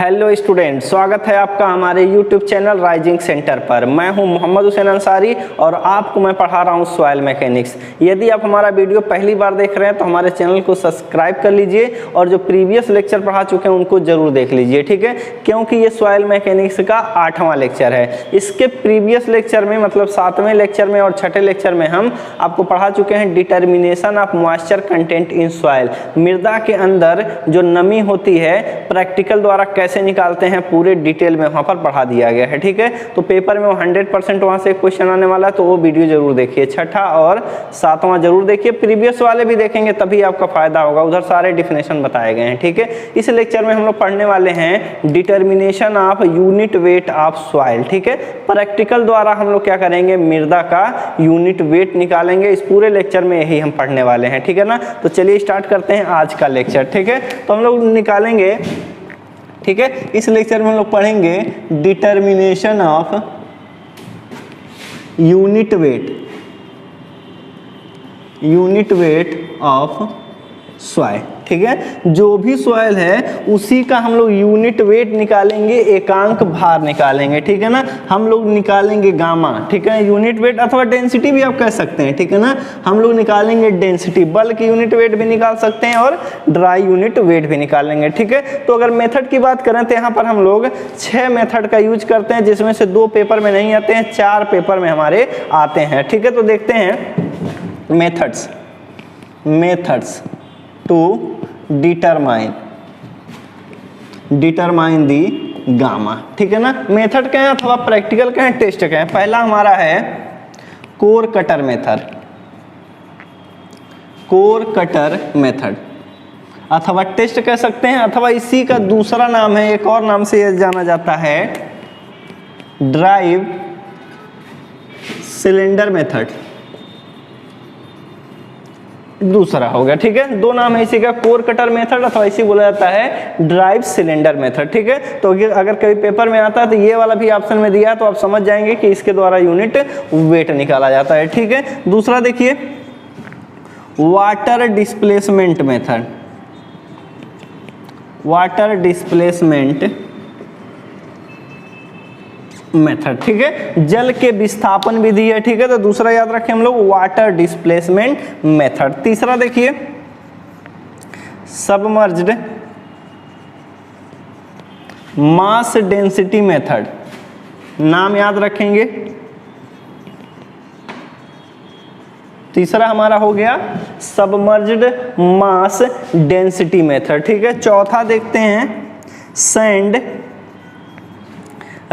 Hello student, स्वागत है आपका हमारे YouTube चैनल राइजिंग सेंटर पर। मैं हूं मोहम्मद हुसैन अंसारी और आपको मैं पढ़ा रहा हूं सॉइल मैकेनिक्स। यदि आप हमारा वीडियो पहली बार देख रहे हैं तो हमारे चैनल को सब्सक्राइब कर लीजिए और जो प्रीवियस लेक्चर पढ़ा चुके हैं उनको जरूर देख लीजिए, ठीक है, क्योंकि ये सॉइल मैकेनिक्स का 8वां लेक्चर है। इसके प्रीवियस लेक्चर में मतलब 7वें लेक्चर में और 6ठे लेक्चर में हम आपको पढ़ा चुके हैं determination of moisture content in soil. मृदा के अंदर जो नमी होती है प्रैक्टिकल द्वारा कैसे निकालते हैं पूरे डिटेल में वहां पर पढ़ा दिया गया है, ठीक है। तो पेपर में वो 100% वहां से क्वेश्चन आने वाला है, तो वो वीडियो जरूर देखिए। 6ठा और 7वां जरूर देखिए, प्रीवियस वाले भी देखेंगे तभी आपका फायदा होगा, उधर सारे डिफिनेशन बताए गए हैं, ठीक है। इस लेक्चर में हम लोग पढ़ने वाले हैं determination of unit weight of soil, ठीक है। प्रैक्टिकल द्वारा हम लोग क्या करेंगे, मृदा का यूनिट वेट निकालेंगे। इस पूरे लेक्चर में यही हम पढ़ने वाले हैं, ठीक है ना। तो चलिए स्टार्ट करते हैं आज का लेक्चर, ठीक है। तो हम लोग निकालेंगे, ठीक है, इस लेक्चर में हम लोग पढ़ेंगे determination of unit weight of soil, ठीक है। जो भी सॉइल है उसी का हम लोग यूनिट वेट निकालेंगे, एकांक भार निकालेंगे, ठीक है ना। हम लोग निकालेंगे गामा, ठीक है, यूनिट वेट अथवा डेंसिटी भी आप कह सकते हैं, ठीक है ना। हम लोग निकालेंगे डेंसिटी, बल्क यूनिट वेट भी निकाल सकते हैं और ड्राई यूनिट वेट भी निकालेंगे, ठीक है। तो अगर मेथड की बात करें तो यहाँ पर हम लोग 6 मेथड का यूज करते हैं, जिसमें से 2 पेपर में नहीं आते हैं, 4 पेपर में हमारे आते हैं, ठीक है। तो देखते हैं methods to determine the gamma, ठीक है ना। मेथड कहें अथवा प्रैक्टिकल कहें, टेस्ट कहें। पहला हमारा है कोर कटर मेथड अथवा टेस्ट कह सकते हैं, अथवा इसी का दूसरा नाम है, एक और नाम से यह जाना जाता है ड्राइव सिलेंडर मेथड, दूसरा हो गया, ठीक है। 2 नाम है इसी का, कोर कटर मेथड अथवा इसी बोला जाता है ड्राइव सिलेंडर मेथड, ठीक है। तो अगर कभी पेपर में आता है तो ये वाला भी ऑप्शन में दिया तो आप समझ जाएंगे कि इसके द्वारा यूनिट वेट निकाला जाता है, ठीक है। दूसरा देखिए वाटर डिस्प्लेसमेंट मेथड, ठीक है। जल के विस्थापन विधि है, ठीक है। तो दूसरा याद रखें हम लोग वाटर डिस्प्लेसमेंट मेथड। तीसरा देखिए सबमर्ज्ड मास डेंसिटी मेथड, नाम याद रखेंगे। तीसरा हमारा हो गया सबमर्ज्ड मास डेंसिटी मेथड, ठीक है। चौथा देखते हैं सैंड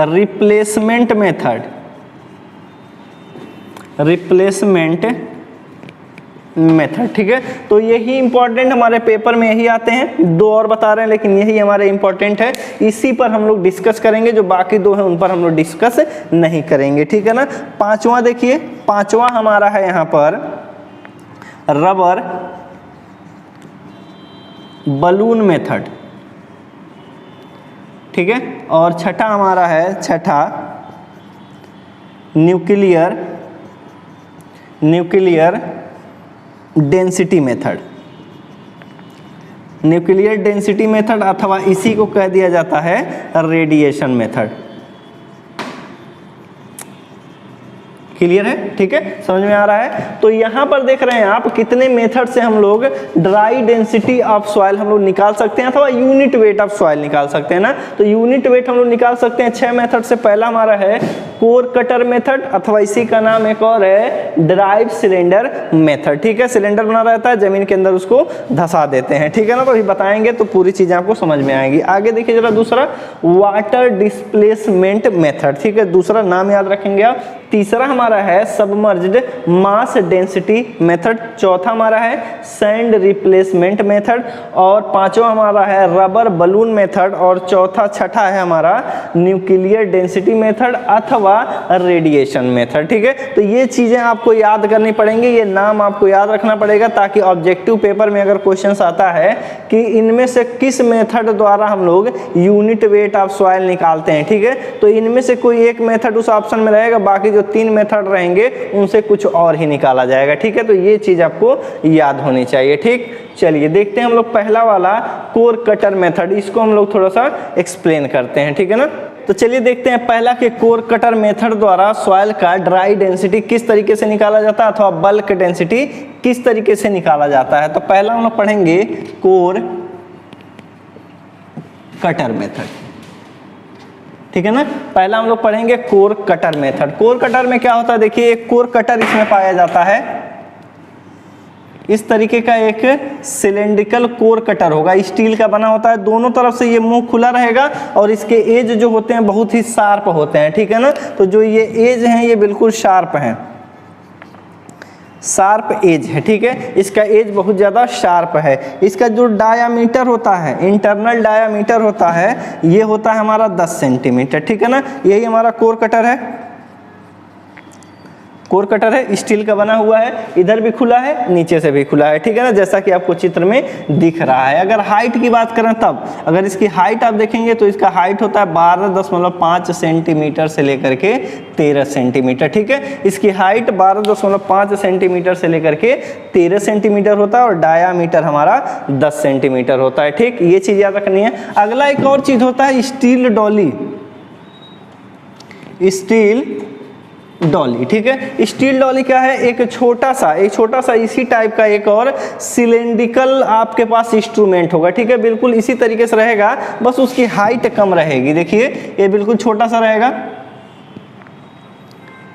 रिप्लेसमेंट मेथड ठीक है। तो यही इंपॉर्टेंट हमारे पेपर में यही आते हैं, 2 और बता रहे हैं लेकिन यही हमारे इंपॉर्टेंट है, इसी पर हम लोग डिस्कस करेंगे। जो बाकी 2 हैं उन पर हम लोग डिस्कस नहीं करेंगे, ठीक है ना। 5वां देखिए, 5वां हमारा है यहाँ पर रबर बलून मेथड, ठीक है। और 6ठा हमारा है न्यूक्लियर डेंसिटी मेथड अथवा इसी को कह दिया जाता है रेडिएशन मेथड। क्लियर है, ठीक है, समझ में आ रहा है। तो यहां पर देख रहे हैं आप कितने मेथड से हम लोग ड्राई डेंसिटी ऑफ सॉइल हम लोग निकाल सकते हैं अथवा यूनिट वेट ऑफ सॉइल निकाल सकते हैं ना। तो यूनिट वेट हम लोग निकाल सकते हैं 6 मेथड से। पहला हमारा है कोर कटर मेथड अथवा इसी का नाम एक और है ड्राइव सिलेंडर मेथड, ठीक है। सिलेंडर बना रहता है, जमीन के अंदर उसको धंसा देते हैं, ठीक है ना। तो अभी बताएंगे तो पूरी चीजें आपको समझ में आएंगी। आगे देखिए जरा दूसरा वाटर डिस्प्लेसमेंट मेथड, ठीक है, दूसरा नाम याद रखेंगे आप। तीसरा हमारा है सबमर्ज्ड मास डेंसिटी मेथड। चौथा हमारा है सैंड रिप्लेसमेंट मेथड और 5वां हमारा है रबर बलून मेथड और 6ठा है हमारा न्यूक्लियर डेंसिटी मेथड अथवा रेडिएशन मेथड, ठीक है। तो ये चीजें आपको याद करनी पड़ेंगी, ये नाम आपको याद रखना पड़ेगा ताकि ऑब्जेक्टिव पेपर में अगर क्वेश्चन आता है कि इनमें से किस मेथड द्वारा हम लोग यूनिट वेट ऑफ सॉइल निकालते हैं, ठीक है, तो इनमें से कोई एक मेथड उस ऑप्शन में रहेगा, बाकी जो 3 मेथड रहेंगे उनसे कुछ और ही निकाला जाएगा। ठीक है, तो ये चीज़ आपको याद होनी चाहिए। ठीक, चलिए देखते हैं हम लोग पहला वाला कोर कटर मेथड, इसको हम लोग थोड़ा सा एक्सप्लेन करते हैं। ठीक है ना, तो चलिए देखते हैं पहला कि कोर कटर मेथड द्वारा सॉइल का ड्राई डेंसिटी किस तरीके से निकाला जाता है अथवा बल्क डेंसिटी किस तरीके से निकाला जाता है। तो पहला हम लोग पढ़ेंगे कोर कटर मेथड। ठीक है ना, पहला हम लोग पढ़ेंगे core cutter method. Core cutter में क्या होता है, देखिए एक कोर कटर इसमें पाया जाता है, इस तरीके का एक सिलेंड्रिकल कोर कटर होगा, स्टील का बना होता है, दोनों तरफ से ये मुंह खुला रहेगा और इसके एज जो होते हैं बहुत ही शार्प होते हैं। ठीक है ना, तो जो ये एज हैं ये बिल्कुल शार्प हैं, शार्प एज है। ठीक है, इसका एज बहुत ज़्यादा शार्प है। इसका जो डायामीटर होता है, इंटरनल डायामीटर होता है, ये होता है हमारा 10 सेंटीमीटर। ठीक है ना, यही हमारा कोर कटर है। कोर कटर है, स्टील का बना हुआ है, इधर भी खुला है, नीचे से भी खुला है। ठीक है ना, जैसा कि आपको चित्र में दिख रहा है। अगर हाइट की बात करें तब, अगर इसकी हाइट आप देखेंगे तो इसका हाइट होता है 12.5 सेंटीमीटर से लेकर के 13 सेंटीमीटर। ठीक है, इसकी हाइट 12.5 सेंटीमीटर से लेकर के 13 सेंटीमीटर होता है और डायामीटर हमारा 10 सेंटीमीटर होता है। ठीक, ये चीज़ याद रखनी है। अगला एक और चीज़ होता है स्टील डॉली, स्टील डॉली। ठीक है, स्टील डॉली क्या है, एक छोटा सा इसी टाइप का एक और सिलेंड्रिकल आपके पास इंस्ट्रूमेंट होगा। ठीक है, बिल्कुल इसी तरीके से रहेगा, बस उसकी हाइट कम रहेगी। देखिए ये बिल्कुल छोटा सा रहेगा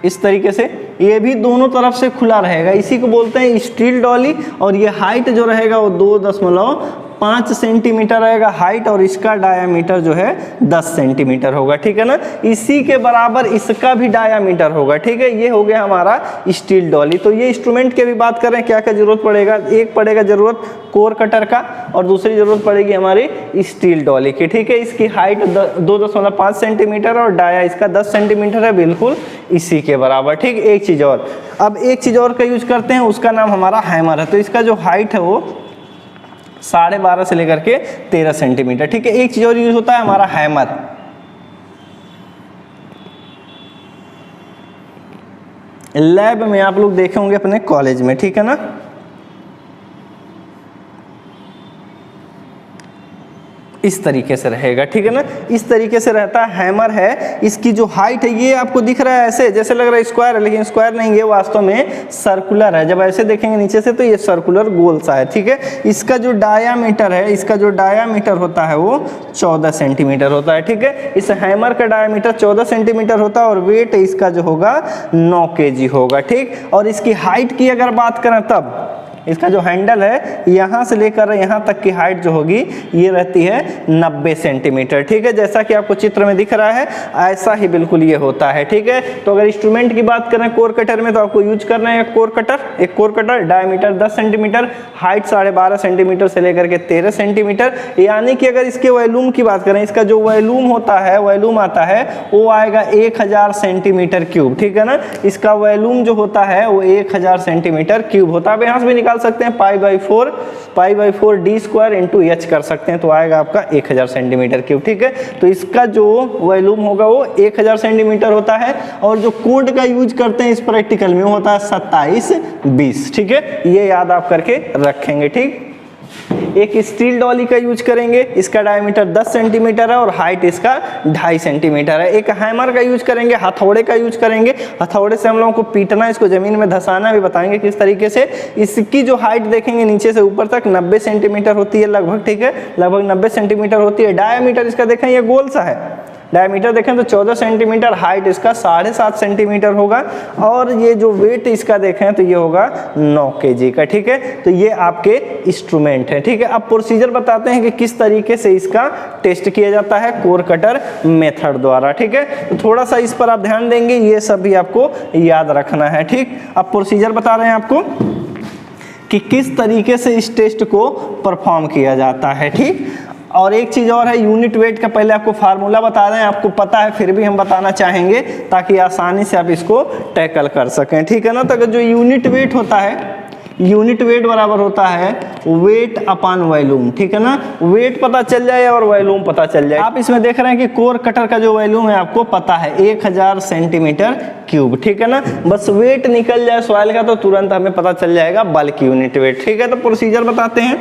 इस तरीके से, ये भी दोनों तरफ से खुला रहेगा, इसी को बोलते हैं स्टील डॉली। और ये हाइट जो रहेगा वो 2.5 सेंटीमीटर रहेगा हाइट और इसका डायामीटर जो है 10 सेंटीमीटर होगा। ठीक है ना, इसी के बराबर इसका भी डायामीटर होगा। ठीक है, ये हो गया हमारा स्टील डॉली। तो ये इंस्ट्रूमेंट की भी बात करें, क्या क्या जरूरत पड़ेगा, एक पड़ेगा जरूरत कोर कटर का और दूसरी जरूरत पड़ेगी हमारी स्टील डॉली की। ठीक है, इसकी हाइट 2.5 सेंटीमीटर और डाया इसका 10 सेंटीमीटर है, बिल्कुल इसी के बराबर। ठीक, एक चीज़ और, अब एक चीज़ और का यूज करते हैं, उसका नाम हमारा हैमर है। तो इसका जो हाइट है वो 12.5 से लेकर के 13 सेंटीमीटर। ठीक है, एक चीज और यूज होता है हमारा हैमर। लैब में आप लोग देखे होंगे अपने कॉलेज में। ठीक है ना, इस तरीके से रहेगा। ठीक है ना, इस तरीके से रहता है, हैमर है। इसकी जो हाइट है ये आपको दिख रहा है ऐसे, जैसे लग रहा है स्क्वायर है, लेकिन स्क्वायर नहीं है, वास्तव में सर्कुलर है। जब ऐसे देखेंगे नीचे से तो ये सर्कुलर गोल सा है। ठीक है, इसका जो डायामीटर है, इसका जो डायामीटर होता है वो 14 सेंटीमीटर होता है। ठीक है, इस हैमर का डायामीटर 14 सेंटीमीटर होता है और वेट इसका जो होगा 9 kg होगा। ठीक, और इसकी हाइट की अगर बात करें तब इसका जो हैंडल है यहाँ से लेकर यहाँ तक की हाइट जो होगी ये रहती है 90 सेंटीमीटर। ठीक है, जैसा कि आपको चित्र में दिख रहा है ऐसा ही बिल्कुल ये होता है। ठीक है, तो अगर इंस्ट्रूमेंट की बात करें कोर कटर में तो आपको यूज करना है एक core cutter, diameter 10 centimetre, height 12.5 centimetre से लेकर के 13 सेंटीमीटर। यानी कि अगर इसके वॉल्यूम की बात करें, इसका जो वॉल्यूम होता है, वॉल्यूम आता है वो आएगा 1000 सेंटीमीटर क्यूब। ठीक है ना, इसका वॉल्यूम जो होता है वो 1000 सेंटीमीटर क्यूब होता है। अब यहाँ से भी निकाल सकते हैं पाई/4 d स्क्वायर इंटू h कर सकते हैं, तो आएगा आपका 1000 सेंटीमीटर क्यूब। ठीक है, तो इसका जो वॉल्यूम होगा वो 1000 सेंटीमीटर होता है और जो कोड का यूज करते हैं इस प्रैक्टिकल में वो होता है 2720। ठीक है, ये याद आप करके रखेंगे। ठीक, एक स्टील डॉली का यूज करेंगे, इसका डायमीटर 10 सेंटीमीटर है और हाइट इसका 2.5 सेंटीमीटर है। एक हैमर का यूज करेंगे, हथौड़े का यूज करेंगे, हथौड़े से हम लोगों को पीटना, इसको जमीन में धंसाना भी बताएंगे किस तरीके से। इसकी जो हाइट देखेंगे नीचे से ऊपर तक 90 सेंटीमीटर होती है लगभग। ठीक है, लगभग 90 सेंटीमीटर होती है। डायमीटर इसका देखें ये गोल सा है, डायमीटर देखें तो 14 सेंटीमीटर, हाइट इसका 7.5 सेंटीमीटर होगा और ये जो वेट इसका देखें तो ये होगा 9 kg का। ठीक है, तो ये आपके इंस्ट्रूमेंट है। ठीक है, अब प्रोसीजर बताते हैं कि किस तरीके से इसका टेस्ट किया जाता है कोर कटर मेथड द्वारा। ठीक है, तो थोड़ा सा इस पर आप ध्यान देंगे, ये सब भी आपको याद रखना है। ठीक, अब प्रोसीजर बता रहे हैं आपको कि किस तरीके से इस टेस्ट को परफॉर्म किया जाता है। ठीक, और एक चीज़ और है, यूनिट वेट का पहले आपको फार्मूला बता दें, आपको पता है फिर भी हम बताना चाहेंगे ताकि आसानी से आप इसको टैकल कर सकें। ठीक है ना, तो अगर जो यूनिट वेट होता है, यूनिट वेट बराबर होता है वेट अपॉन वॉल्यूम, ठीक है ना। वेट पता चल जाए और वॉल्यूम पता चल जाए। आप इसमें देख रहे हैं कि कोर कटर का जो वॉल्यूम है आपको पता है 1000 सेंटीमीटर क्यूब, ठीक है ना। बस वेट निकल जाए सॉइल का तो तुरंत हमें पता चल जाएगा बल्क यूनिट वेट, ठीक है। तो प्रोसीजर बताते हैं।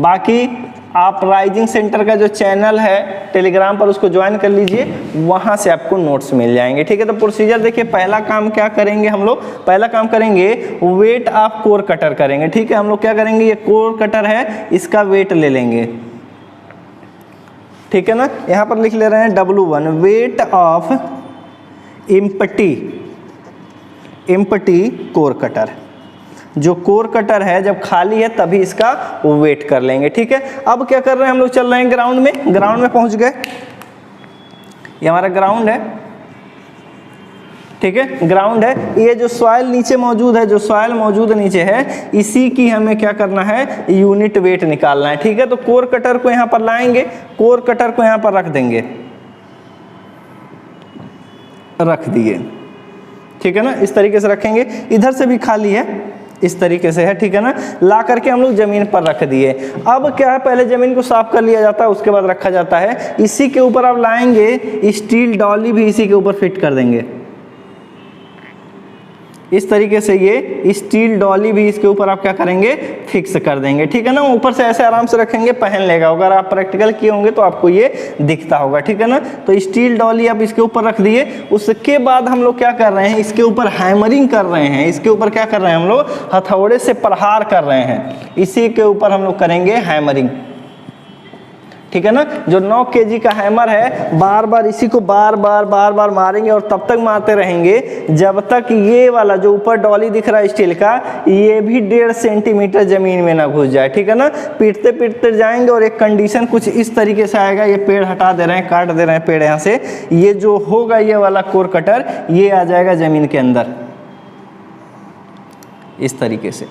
बाकी आप राइजिंग सेंटर का जो चैनल है टेलीग्राम पर उसको ज्वाइन कर लीजिए, वहां से आपको नोट्स मिल जाएंगे, ठीक है। तो प्रोसीजर देखिए, पहला काम क्या करेंगे हम लोग, पहला काम करेंगे वेट ऑफ कोर कटर करेंगे, ठीक है। हम लोग क्या करेंगे, ये कोर कटर है इसका वेट ले लेंगे, ठीक है ना। यहां पर लिख ले रहे हैं W1 weight of empty core cutter. जो कोर कटर है जब खाली है तभी इसका वेट कर लेंगे, ठीक है। अब क्या कर रहे हैं हम लोग, चल रहे हैं ग्राउंड में, ग्राउंड में पहुंच गए। ये हमारा ग्राउंड है, ठीक है, ग्राउंड है। ये जो सॉइल नीचे मौजूद है, जो सॉइल मौजूद नीचे है, इसी की हमें क्या करना है, यूनिट वेट निकालना है, ठीक है। तो कोर कटर को यहां पर लाएंगे, कोर कटर को यहां पर रख देंगे, रख दिए, ठीक है ना। इस तरीके से रखेंगे, इधर से भी खाली है, इस तरीके से है, ठीक है ना। ला करके हम लोग जमीन पर रख दिए। अब क्या है, पहले जमीन को साफ कर लिया जाता है, उसके बाद रखा जाता है। इसी के ऊपर आप लाएंगे स्टील डॉली भी इसी के ऊपर फिट कर देंगे, इस तरीके से ये स्टील डॉली भी इसके ऊपर आप क्या करेंगे, फिक्स कर देंगे, ठीक है ना। ऊपर से ऐसे आराम से रखेंगे, पहन लेगा। अगर आप प्रैक्टिकल किए होंगे तो आपको ये दिखता होगा, ठीक है ना। तो स्टील डॉली आप इसके ऊपर रख दिए। उसके बाद हम लोग क्या कर रहे हैं, इसके ऊपर हैमरिंग कर रहे हैं। इसके ऊपर क्या कर रहे हैं हम लोग, हथौड़े से प्रहार कर रहे हैं। इसी के ऊपर हम लोग करेंगे हैमरिंग, ठीक है ना। जो 9 kg का हैमर है, बार बार इसी को बार बार मारेंगे और तब तक मारते रहेंगे जब तक ये वाला जो ऊपर डॉली दिख रहा है स्टील का, ये भी 1.5 सेंटीमीटर जमीन में ना घुस जाए, ठीक है ना। पीटते पीटते जाएंगे और एक कंडीशन कुछ इस तरीके से आएगा। ये पेड़ हटा दे रहे हैं, काट दे रहे हैं पेड़ यहाँ से, ये जो होगा ये वाला कोर कटर ये आ जाएगा जमीन के अंदर, इस तरीके से,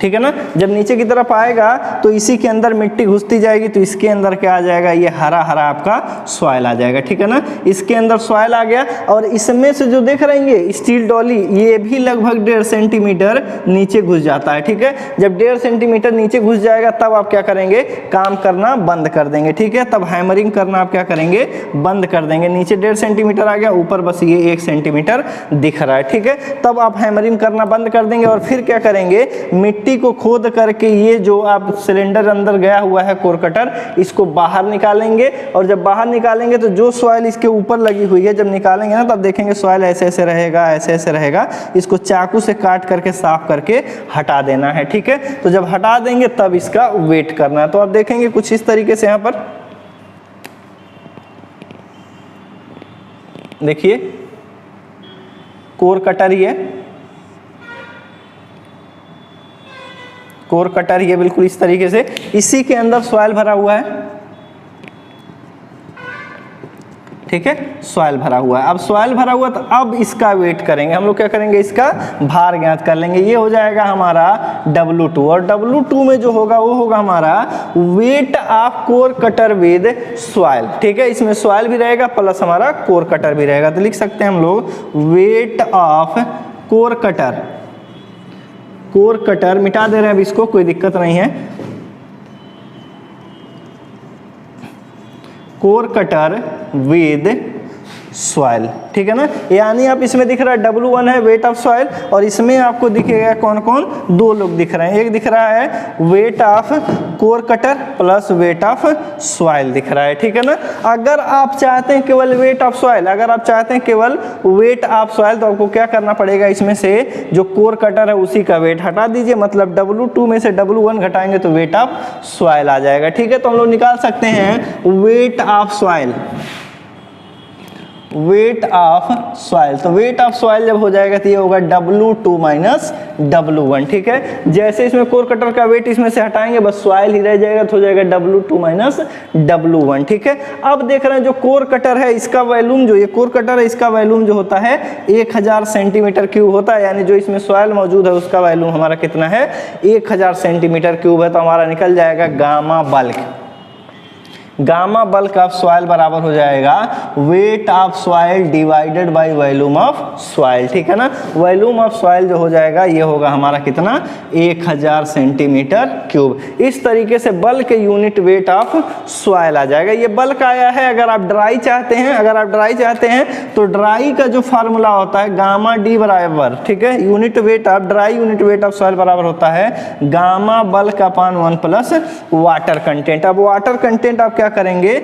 ठीक है ना। जब नीचे की तरफ आएगा तो इसी के अंदर मिट्टी घुसती जाएगी, तो इसके अंदर क्या आ जाएगा, ये हरा हरा आपका सॉइल आ जाएगा, ठीक है ना। इसके अंदर सॉइल आ गया और इसमें से जो देख रहे हैं स्टील डॉली, ये भी लगभग 1.5 सेंटीमीटर नीचे घुस जाता है, ठीक है। जब 1.5 सेंटीमीटर नीचे घुस जाएगा तब आप क्या करेंगे, काम करना बंद कर देंगे, ठीक है। तब हैमरिंग करना आप क्या करेंगे, बंद कर देंगे। नीचे 1.5 सेंटीमीटर आ गया, ऊपर बस ये 1 सेंटीमीटर दिख रहा है, ठीक है। तब आप हैमरिंग करना बंद कर देंगे और फिर क्या करेंगे, मिट्टी को खोद करके ये जो आप सिलेंडर अंदर गया हुआ है कोर कटर, इसको बाहर निकालेंगे। और जब बाहर निकालेंगे तो जो सॉइल इसके ऊपर लगी हुई है, जब निकालेंगे ना तब देखेंगे सॉइल ऐसे ऐसे रहेगा, ऐसे ऐसे रहेगा। इसको चाकू से काट करके साफ करके हटा देना है, ठीक है। तो जब हटा देंगे तब इसका वेट करना है। तो आप देखेंगे कुछ इस तरीके से, यहां पर देखिए कोर कटर ही है, कोर कटर ये बिल्कुल इस तरीके से, इसी के अंदर सॉइल भरा हुआ है, ठीक है। सॉइल भरा हुआ है, अब सॉइल भरा हुआ तो अब इसका वेट करेंगे हम लोग, क्या करेंगे, इसका भार ज्ञात कर लेंगे। ये हो जाएगा हमारा W2 और W2 में जो होगा वो होगा हमारा weight of core cutter with soil, ठीक है। इसमें सॉइल भी रहेगा प्लस हमारा कोर कटर भी रहेगा। तो लिख सकते हैं हम लोग weight of core cutter, core cutter मिटा दे रहे हैं अब इसको, कोई दिक्कत नहीं है। कोर कटर विद सॉइल, ठीक है ना। यानी आप इसमें दिख रहा है W1 है वेट ऑफ सॉइल, और इसमें आपको दिखेगा कौन कौन, 2 लोग दिख रहे हैं। एक दिख रहा है weight of core cutter plus wait of soil दिख रहा है, ठीक है ना। अगर आप चाहते हैं केवल वेट ऑफ सॉइल, अगर आप चाहते हैं केवल वेट ऑफ सॉइल, तो आपको क्या करना पड़ेगा, इसमें से जो कोर कटर है उसी का वेट हटा दीजिए, मतलब W2 में से W1 घटाएंगे तो वेट ऑफ सॉइल आ जाएगा, ठीक है। तो हम लोग निकाल सकते हैं weight of soil, wait of soil. तो वेट ऑफ सॉइल जब हो जाएगा तो ये होगा W2 माइनस W1, ठीक है। जैसे इसमें कोर कटर का वेट इसमें से हटाएंगे बस सॉइल ही रह जाएगा, तो हो जाएगा W2 माइनस W1, ठीक है। अब देख रहे हैं जो कोर कटर है इसका वॉल्यूम, जो ये कोर कटर है इसका वॉल्यूम जो होता है 1000 सेंटीमीटर क्यूब होता है, यानी जो इसमें सॉइल मौजूद है उसका वॉल्यूम हमारा कितना है, 1000 सेंटीमीटर क्यूब है। तो हमारा निकल जाएगा gamma bulk, gamma bulk of soil बराबर हो जाएगा wait of soil divided by volume of soil, ठीक है ना। वॉल्यूम ऑफ सॉइल जो हो जाएगा ये होगा हमारा कितना, 1000 सेंटीमीटर क्यूब। इस तरीके से bulk unit weight of soil आ जाएगा। ये बल्क आया है। अगर आप ड्राई चाहते हैं, तो ड्राई का जो फार्मूला होता है गामा डी बराबर, ठीक है, unit weight of dry unit weight of soil बराबर होता है gamma bulk upon 1 plus water content. अब वाटर कंटेंट आप क्या करेंगे,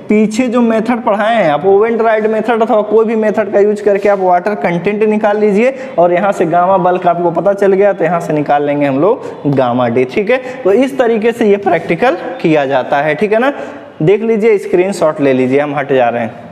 पीछे जो मेथड पढ़ाए हैं आप, ओवन ड्राइड मेथड अथवा कोई भी मेथड का यूज करके आप वाटर कंटेंट निकाल लीजिए और यहाँ से गामा बल्क आपको पता चल गया तो यहाँ से निकाल लेंगे हम लोग गामा डी, ठीक है। तो इस तरीके से ये प्रैक्टिकल किया जाता है, ठीक है ना। देख लीजिए, स्क्रीनशॉट ले लीजिए, हम हट जा रहे हैं।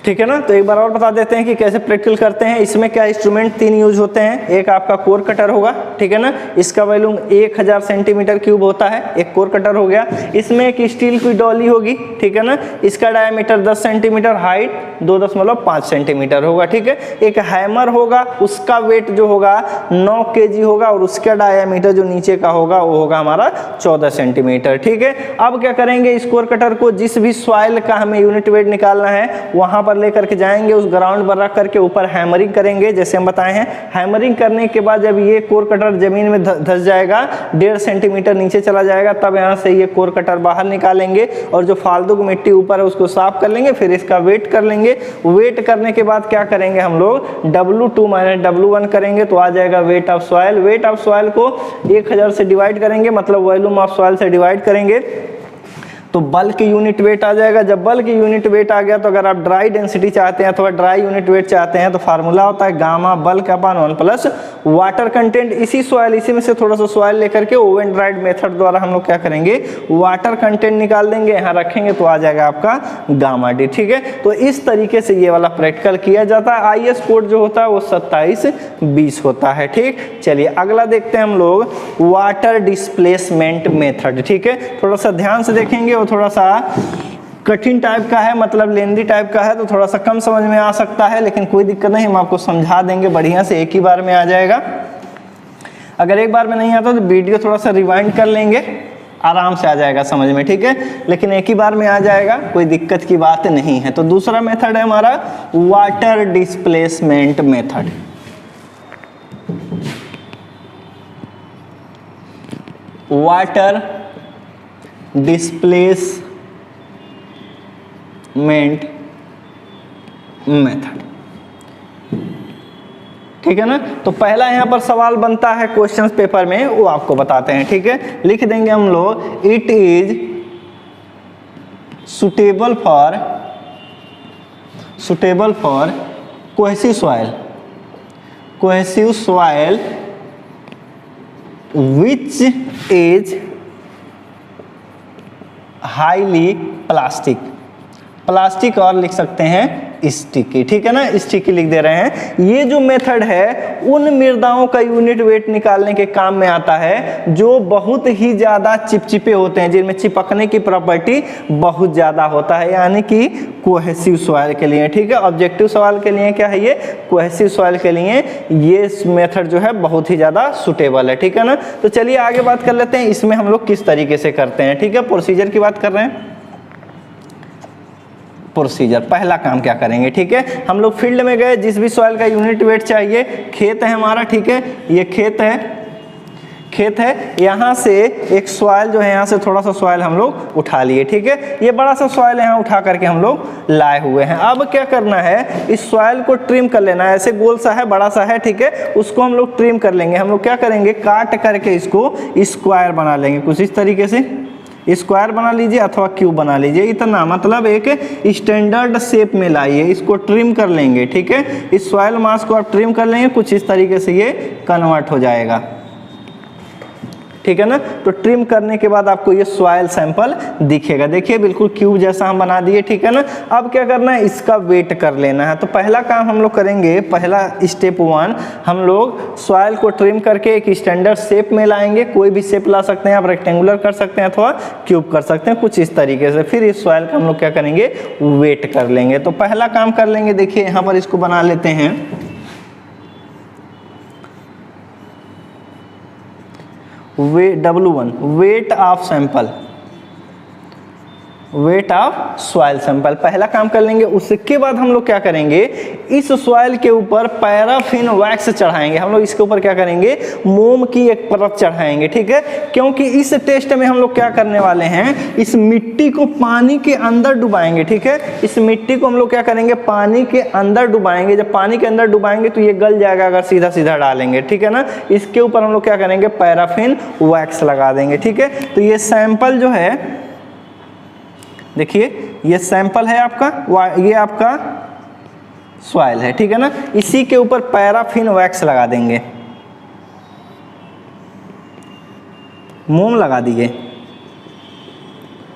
ठीक है ना। तो एक बार और बता देते हैं कि कैसे प्रैक्टिकल करते हैं। इसमें क्या इंस्ट्रूमेंट 3 यूज होते हैं। एक आपका कोर कटर होगा, ठीक है ना, इसका वॉल्यूम 1000 सेंटीमीटर क्यूब होता है, एक कोर कटर हो गया। इसमें एक स्टील की डॉली होगी, ठीक है ना, इसका डायमीटर 10 सेंटीमीटर, हाइट 2.5 सेंटीमीटर होगा, ठीक है। एक हैमर होगा, उसका वेट जो होगा 9 kg होगा और उसका डायमीटर जो नीचे का होगा वो होगा हमारा 14 सेंटीमीटर, ठीक है। अब क्या करेंगे, इस कोर कटर को जिस भी सॉइल का हमें यूनिट वेट निकालना है वहां पर लेकर के जाएंगे, उस ग्राउंड पर रख करके ऊपर हैमरिंग करेंगे, जैसे हम बताए हैं। हैमरिंग करने के बाद जब ये कोर कटर जमीन में धंस जाएगा, 1.5 सेंटीमीटर नीचे चला जाएगा, तब यहाँ से ये कोर कटर बाहर निकालेंगे और जो फालतू की मिट्टी ऊपर है उसको साफ कर लेंगे। फिर इसका वेट कर लेंगे। वेट करने के बाद क्या करेंगे हम लोग, W2 माइनस W1 करेंगे तो आ जाएगा wait of soil. Wait of soil को 1000 से डिवाइड करेंगे, मतलब वॉल्यूम ऑफ सॉइल से डिवाइड करेंगे तो बल्क यूनिट वेट आ जाएगा। जब बल्क यूनिट वेट आ गया तो अगर आप ड्राई डेंसिटी चाहते हैं अथवा ड्राई यूनिट वेट चाहते हैं तो फार्मूला होता है gamma bulk upon 1 plus water content. इसी में से थोड़ा सा सॉइल लेकर के ओवन ड्राइड मेथड द्वारा हम लोग क्या करेंगे, वाटर कंटेंट निकाल देंगे, यहाँ रखेंगे तो आ जाएगा आपका गामा डी, ठीक है। तो इस तरीके से ये वाला प्रैक्टिकल किया जाता है। IS कोड जो होता है वो 2720 होता है, ठीक। चलिए अगला देखते हैं हम लोग, वाटर डिस्प्लेसमेंट मेथड, ठीक है। थोड़ा सा ध्यान से देखेंगे, थोड़ा सा कठिन टाइप का है, मतलब लेंदी टाइप का है, तो थोड़ा सा कम समझ में आ सकता है, लेकिन कोई दिक्कत नहीं, हम आपको समझा देंगे बढ़िया से, एक ही बार में आ जाएगा। अगर एक बार में नहीं आता तो वीडियो थोड़ा सा रिवाइंड कर लेंगे, आराम से आ जाएगा समझ में, ठीक है। लेकिन एक ही बार में आ जाएगा, कोई दिक्कत की बात नहीं है। तो दूसरा मेथड है हमारा water displacement method. Water displacement method, ठीक है ना। तो पहला यहाँ पर सवाल बनता है क्वेश्चन पेपर में, वो आपको बताते हैं, ठीक है। लिख देंगे हम लोग, it is suitable for cohesive soil which is highly plastic और लिख सकते हैं स्टिकी, ठीक है ना, स्टिकी लिख दे रहे हैं। ये जो मेथड है उन मृदाओं का यूनिट वेट निकालने के काम में आता है जो बहुत ही ज्यादा चिपचिपे होते हैं, जिनमें चिपकने की प्रॉपर्टी बहुत ज्यादा होता है, यानी कि कोहेसिव सॉइल के लिए, ठीक है। ऑब्जेक्टिव सवाल के लिए क्या है, ये कोहेसिव सॉइल के लिए ये मेथड जो है बहुत ही ज्यादा सुटेबल है, ठीक है ना। तो चलिए आगे बात कर लेते हैं, इसमें हम लोग किस तरीके से करते हैं, ठीक है। प्रोसीजर की बात कर रहे हैं। प्रोसीजर, पहला काम क्या करेंगे, ठीक है। हम लोग फील्ड में गए, जिस भी सॉइल का यूनिट वेट चाहिए, खेत है हमारा, ठीक है, ये खेत है, यहाँ से एक सॉइल जो है, यहाँ से थोड़ा सा सॉइल हम लोग उठा लिए, ठीक है। ये बड़ा सा सॉइल यहाँ उठा करके हम लोग लाए हुए हैं। अब क्या करना है, इस सॉइल को ट्रिम कर लेना है। ऐसे गोल सा है, बड़ा सा है, ठीक है, उसको हम लोग ट्रिम कर लेंगे। हम लोग क्या करेंगे, काट करके इसको स्क्वायर बना लेंगे, कुछ इस तरीके से स्क्वायर बना लीजिए अथवा क्यूब बना लीजिए, इतना, मतलब एक स्टैंडर्ड शेप में लाइए, इसको ट्रिम कर लेंगे, ठीक है। इस सॉइल मास को आप ट्रिम कर लेंगे, कुछ इस तरीके से ये कन्वर्ट हो जाएगा। ठीक है ना। तो ट्रिम करने के बाद आपको ये सॉइल सैंपल दिखेगा, देखिए बिल्कुल क्यूब जैसा हम बना दिए, ठीक है ना। अब क्या करना है, इसका वेट कर लेना है। तो पहला काम हम लोग करेंगे, पहला स्टेप 1, हम लोग सॉइल को ट्रिम करके एक स्टैंडर्ड शेप में लाएंगे। कोई भी शेप ला सकते हैं आप, रेक्टेंगुलर कर सकते हैं अथवा क्यूब कर सकते हैं, कुछ इस तरीके से। फिर इस सॉइल का हम लोग क्या करेंगे, वेट कर लेंगे। तो पहला काम कर लेंगे, देखिए यहाँ पर इसको बना लेते हैं W1, weight of sample, wait of soil sample. पहला काम कर लेंगे। उसके बाद हम लोग क्या करेंगे, इस सॉइल के ऊपर पैराफिन वैक्स चढ़ाएंगे। हम लोग इसके ऊपर क्या करेंगे, मोम की एक परत चढ़ाएंगे, ठीक है। क्योंकि इस टेस्ट में हम लोग क्या करने वाले हैं, इस मिट्टी को पानी के अंदर डुबाएंगे, ठीक है। इस मिट्टी को हम लोग क्या करेंगे, पानी के अंदर डुबाएंगे। जब पानी के अंदर डुबाएंगे तो ये गल जाएगा अगर सीधा सीधा डालेंगे, ठीक है ना। इसके ऊपर हम लोग क्या करेंगे, पैराफिन वैक्स लगा देंगे, ठीक है। तो ये सैंपल जो है, देखिए ये सैंपल है आपका, ये आपका सॉइल है, ठीक है ना। इसी के ऊपर पैराफिन वैक्स लगा देंगे, मोम लगा दिए।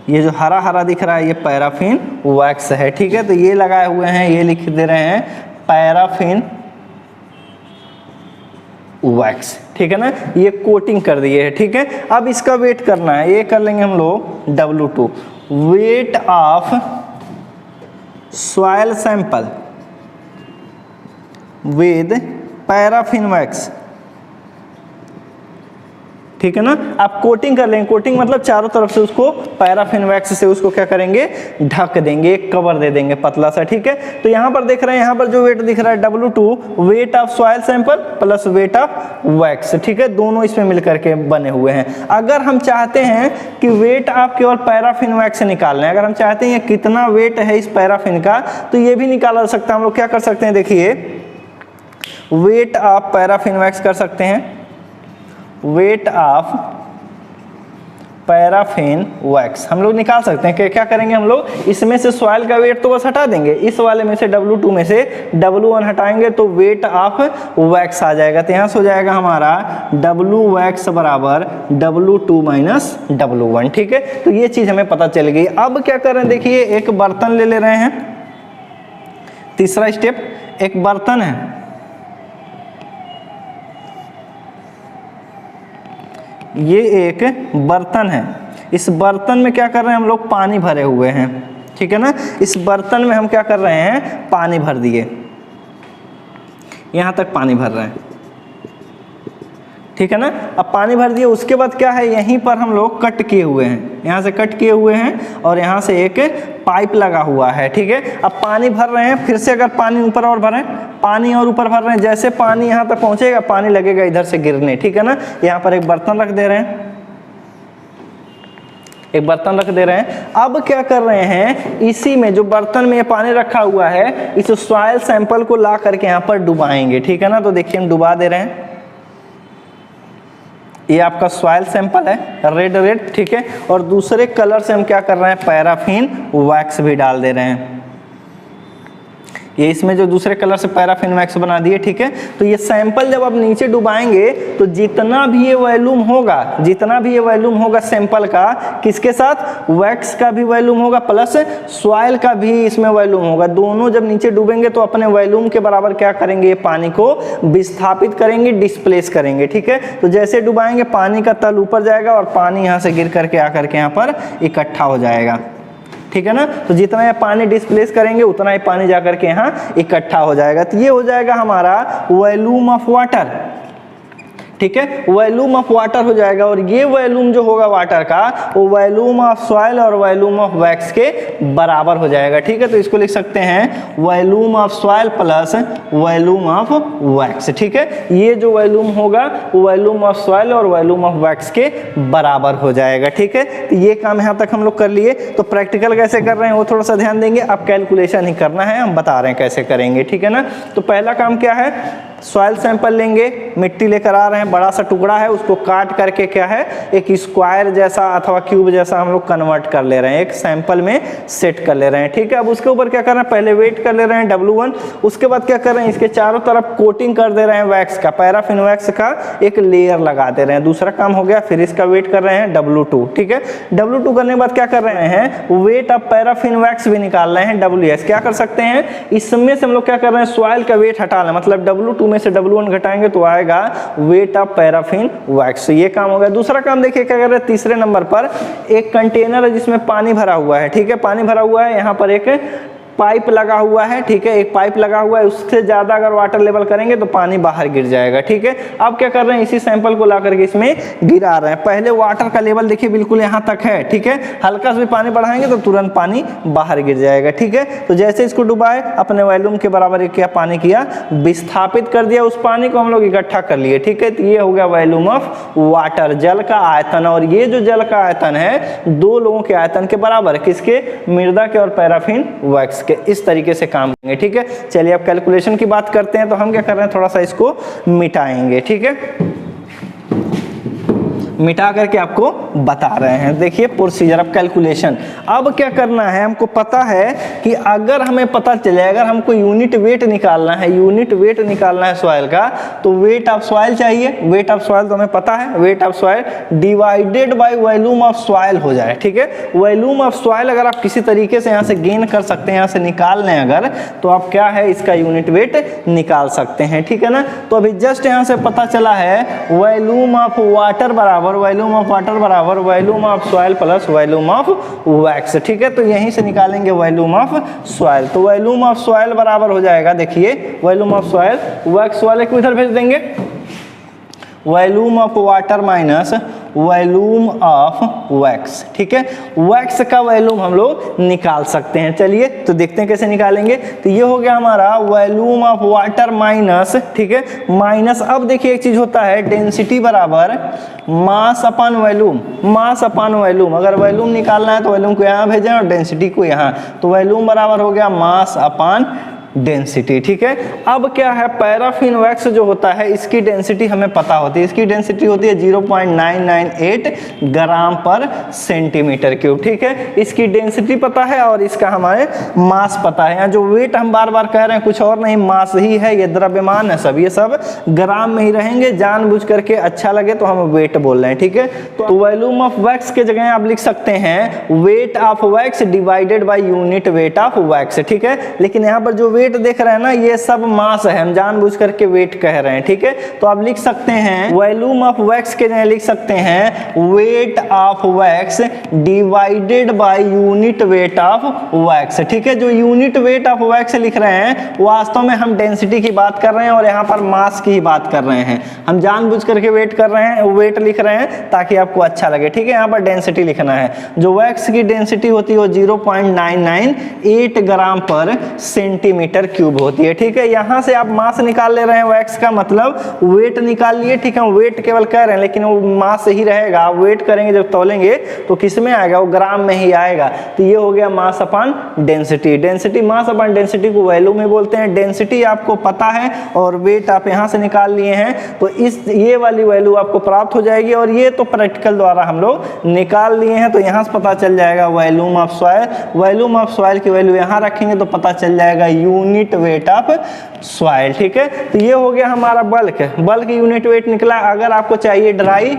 ये जो हरा हरा दिख रहा है ये पैराफिन वैक्स है, ठीक है। तो ये लगाए हुए हैं, ये लिख दे रहे हैं पैराफिन वैक्स, ठीक है ना। ये कोटिंग कर दिए है, ठीक है। अब इसका वेट करना है, ये कर लेंगे हम लोग W2, wait of soil sample with paraffin wax, ठीक है ना। आप कोटिंग कर लेंगे, कोटिंग मतलब चारों तरफ से उसको पैराफिन वैक्स से उसको क्या करेंगे, ढक देंगे, एक कवर दे देंगे पतला सा, ठीक है। तो यहाँ पर देख रहे हैं, यहाँ पर जो वेट दिख रहा है W2, wait of soil sample plus weight of wax, ठीक है। दोनों इसमें मिलकर के बने हुए हैं। अगर हम चाहते हैं कि वेट आप केवल पैराफिन वैक्स से निकाल लें, अगर हम चाहते हैं कितना वेट है इस पैराफिन का, तो ये भी निकाला जा सकता है। हम लोग क्या कर सकते हैं, देखिए वेट ऑफ पैराफिन वैक्स कर सकते हैं, वेट ऑफ पैराफिन वैक्स हम लोग निकाल सकते हैं। क्या करेंगे हम लोग, इसमें से सॉइल का वेट तो बस हटा देंगे, इस वाले में से W2 में से W1 हटाएंगे तो वेट ऑफ वैक्स आ जाएगा। तो यहाँ से हो जाएगा हमारा W वैक्स बराबर W2 माइनस W1, ठीक है। तो ये चीज़ हमें पता चल गई। अब क्या कर रहे हैं, देखिए एक बर्तन ले रहे हैं। तीसरा स्टेप, एक बर्तन है, ये एक बर्तन है। इस बर्तन में क्या कर रहे हैं हम लोग, पानी भरे हुए हैं, ठीक है ना। इस बर्तन में हम क्या कर रहे हैं, पानी भर दिए, यहाँ तक पानी भर रहे हैं, ठीक है ना। अब पानी भर दिए, उसके बाद क्या है, यहीं पर हम लोग कट किए हुए हैं, यहाँ से कट किए हुए हैं और यहाँ से एक पाइप लगा हुआ है, ठीक है। अब पानी भर रहे हैं, फिर से अगर पानी ऊपर और भरें, पानी और ऊपर भर रहे हैं, जैसे पानी यहाँ तक पहुँचेगा पानी लगेगा इधर से गिरने, ठीक है ना। यहाँ पर एक बर्तन रख दे रहे हैं, एक बर्तन रख दे रहे हैं। अब क्या कर रहे हैं, इसी में जो बर्तन में ये पानी रखा हुआ है, इस सॉइल सैंपल को ला करके यहाँ पर डुबाएंगे, ठीक है ना। तो देखिए हम डुबा दे रहे हैं, ये आपका सॉइल सैंपल है रेड, ठीक है। और दूसरे कलर से हम क्या कर रहे हैं, पैराफिन वैक्स भी डाल दे रहे हैं। ये इसमें जो दूसरे कलर से पैराफिन वैक्स बना दिए, ठीक है। तो ये सैंपल जब आप नीचे डुबाएंगे तो जितना भी ये वॉल्यूम होगा, जितना भी ये वॉल्यूम होगा सैंपल का, किसके साथ, वैक्स का भी वॉल्यूम होगा प्लस सॉइल का भी इसमें वॉल्यूम होगा। दोनों जब नीचे डूबेंगे तो अपने वॉल्यूम के बराबर क्या करेंगे, ये पानी को विस्थापित करेंगे, डिस्प्लेस करेंगे, ठीक है। तो जैसे डुबाएंगे पानी का तल ऊपर जाएगा और पानी यहाँ से गिर करके आकर के यहाँ पर इकट्ठा हो जाएगा, ठीक है ना। तो जितना ये पानी डिस्प्लेस करेंगे उतना ही पानी जाकर के यहाँ इकट्ठा हो जाएगा। तो ये हो जाएगा हमारा वॉल्यूम ऑफ वाटर, ठीक है, वॉल्यूम ऑफ वाटर हो जाएगा। और ये वॉल्यूम जो होगा वाटर का, वो वॉल्यूम ऑफ सॉइल और वॉल्यूम ऑफ वैक्स के बराबर हो जाएगा, ठीक है। तो इसको लिख सकते हैं volume of soil plus volume of wax, ठीक है। ये जो वॉल्यूम होगा वो वॉल्यूम ऑफ सॉइल और वॉल्यूम ऑफ वैक्स के बराबर हो जाएगा, ठीक है। तो ये काम यहाँ तक हम लोग कर लिए। तो प्रैक्टिकल कैसे कर रहे हैं वो थोड़ा सा ध्यान देंगे। अब कैलकुलेशन ही करना है, हम बता रहे हैं कैसे करेंगे, ठीक है ना। तो पहला काम क्या है, सॉइल सैंपल लेंगे, मिट्टी लेकर आ रहे हैं है, बड़ा सा टुकड़ा है, उसको काट करके क्या है एक स्क्वायर जैसा अथवा क्यूब जैसा हम लोग कन्वर्ट कर ले रहे हैं, एक सैंपल में सेट कर ले रहे हैं। ठीक है, अब उसके ऊपर क्या कर रहे हैं, पहले वेट कर ले रहे हैं W1, उसके बाद क्या कर रहे हैं, इसके चारों तरफ कोटिंग कर दे रहे हैं वैक्स का, पैराफिन वैक्स का एक लेयर लगा दे रहे हैं। दूसरा काम हो गया, फिर इसका वेट कर रहे हैं W2। ठीक है, W2 करने के बाद क्या कर रहे हैं, वेट ऑफ पैराफिन वैक्स भी निकाल रहे हैं WS। क्या कर सकते हैं, इसमें से हम लोग क्या कर रहे हैं, सॉइल का वेट हटा लें, मतलब W2 में से W1 घटाएंगे तो आएगा वेट ऑफ पैराफिन वैक्स। ये काम हो गया। दूसरा काम देखिए क्या कर रहे हैं, तीसरे नंबर पर एक कंटेनर है जिसमें पानी भरा हुआ है। ठीक है, पानी भरा हुआ है, यहाँ पर एक पाइप लगा हुआ है। ठीक है, एक पाइप लगा हुआ है, उससे ज़्यादा अगर वाटर लेवल करेंगे तो पानी बाहर गिर जाएगा। ठीक है, अब क्या कर रहे हैं, इसी सैंपल को ला करके इसमें गिरा रहे हैं। पहले वाटर का लेवल देखिए बिल्कुल यहाँ तक है। ठीक है, हल्का से भी पानी बढ़ाएंगे तो तुरंत पानी बाहर गिर जाएगा। ठीक है, तो जैसे इसको डुबाए, अपने वॉल्यूम के बराबर क्या पानी किया, विस्थापित कर दिया, उस पानी को हम लोग इकट्ठा कर लिए। ठीक है, तो ये हो गया वॉल्यूम ऑफ वाटर, जल का आयतन। और ये जो जल का आयतन है दो लोगों के आयतन के बराबर, किसके, मृदा के और पैराफिन वैक्स के। इस तरीके से काम करेंगे। ठीक है, चलिए अब कैलकुलेशन की बात करते हैं। तो हम क्या कर रहे हैं, थोड़ा सा इसको मिटाएंगे। ठीक है, मिटा करके आपको बता रहे हैं। देखिए प्रोसीजर ऑफ कैलकुलेशन। अब क्या करना है, हमको पता है कि अगर हमें पता चले, अगर हमको यूनिट वेट निकालना है, यूनिट वेट निकालना है सॉइल का, तो वेट ऑफ सॉइल चाहिए। वेट ऑफ सॉइल तो हमें पता है, wait of soil divided by volume of soil हो जाए। ठीक है, वॉल्यूम ऑफ सॉइल अगर आप किसी तरीके से यहाँ से गेन कर सकते हैं, यहाँ से निकाल लें अगर, तो आप क्या है इसका यूनिट वेट निकाल सकते हैं। ठीक है ना, तो अभी जस्ट यहाँ से पता चला है वॉल्यूम ऑफ वाटर बराबर वॉल्यूम ऑफ वाटर बराबर volume of soil plus volume of wax. ठीक है, तो यहीं से निकालेंगे वॉल्यूम ऑफ सॉइल। तो वॉल्यूम ऑफ सॉइल बराबर हो जाएगा, देखिए वॉल्यूम ऑफ सॉइल, वैक्स वाले को इधर भेज देंगे, volume of water minus volume of wax. ठीक है, वैक्स का वॉल्यूम हम लोग निकाल सकते हैं। चलिए तो देखते हैं कैसे निकालेंगे। तो ये हो गया हमारा वॉल्यूम ऑफ वाटर माइनस, ठीक है, माइनस, अब देखिए एक चीज होता है, डेंसिटी बराबर mass upon volume, mass upon volume. अगर वॉल्यूम निकालना है तो वॉल्यूम को यहाँ भेजें और डेंसिटी को यहाँ, तो वॉल्यूम बराबर हो गया मास अपॉन डेंसिटी। ठीक है, अब क्या है, पैराफिन वैक्स जो होता है इसकी डेंसिटी हमें पता होती है, इसकी डेंसिटी होती है 0.998 ग्राम पर सेंटीमीटर क्यूब। ठीक है, इसकी डेंसिटी पता है और इसका हमारे मास पता है। यहाँ जो वेट हम बार बार कह रहे हैं कुछ और नहीं, मास ही है, ये द्रव्यमान है सब, ये सब ग्राम में ही रहेंगे, जानबूझ करके अच्छा लगे तो हम वेट बोल रहे हैं। ठीक है, तो वॉल्यूम ऑफ वैक्स के जगह आप लिख सकते हैं weight of wax divided by unit weight of wax. ठीक है, लेकिन यहाँ पर जो वेट देख रहे हैं ना, ये सब मास है, हम जानबूझ करके वेट कह रहे हैं। ठीक है, तो आप लिख सकते हैं वॉल्यूम ऑफ वैक्स के जगह लिख सकते हैं weight of wax divided by unit weight of wax. ठीक है, जो यूनिट वेट ऑफ वैक्स लिख रहे हैं वास्तव में हम डेंसिटी की बात कर रहे हैं और यहाँ पर मास की ही बात कर रहे हैं। हम जानबूझ करके वेट कर रहे हैं, वेट लिख रहे हैं ताकि आपको अच्छा लगे। ठीक है, यहाँ पर डेंसिटी लिखना है, जो वैक्स की डेंसिटी होती है वो 0.998 ग्राम पर सेंटीमीटर क्यूब होती है। ठीक है, यहां से आप मास निकाल ले रहे हैं वैक्स का, मतलब वेट निकाल लिए। ठीक है, वेट केवल कह रहे हैं लेकिन वो मास ही रहेगा, आप वेट करेंगे जब तौलेंगे तो किस में आएगा, वो ग्राम में ही आएगा। तो ये हो गया mass upon density. Density, mass upon density को वॉल्यूम में बोलते हैं। डेंसिटी आपको पता है और वेट आप यहां से निकाल लिए हैं, तो इस ये वाली वैल्यू आपको प्राप्त हो जाएगी। और ये तो प्रैक्टिकल द्वारा हम लोग निकाल लिए हैं, तो यहां से पता चल जाएगा volume of soil. Volume of soil की वैल्यू यहां रखेंगे तो पता चल जाएगा यूनिट वेट ऑफ सॉइल। ठीक है, तो ये हो गया हमारा बल्क, बल्क यूनिट वेट निकला। अगर आपको चाहिए ड्राई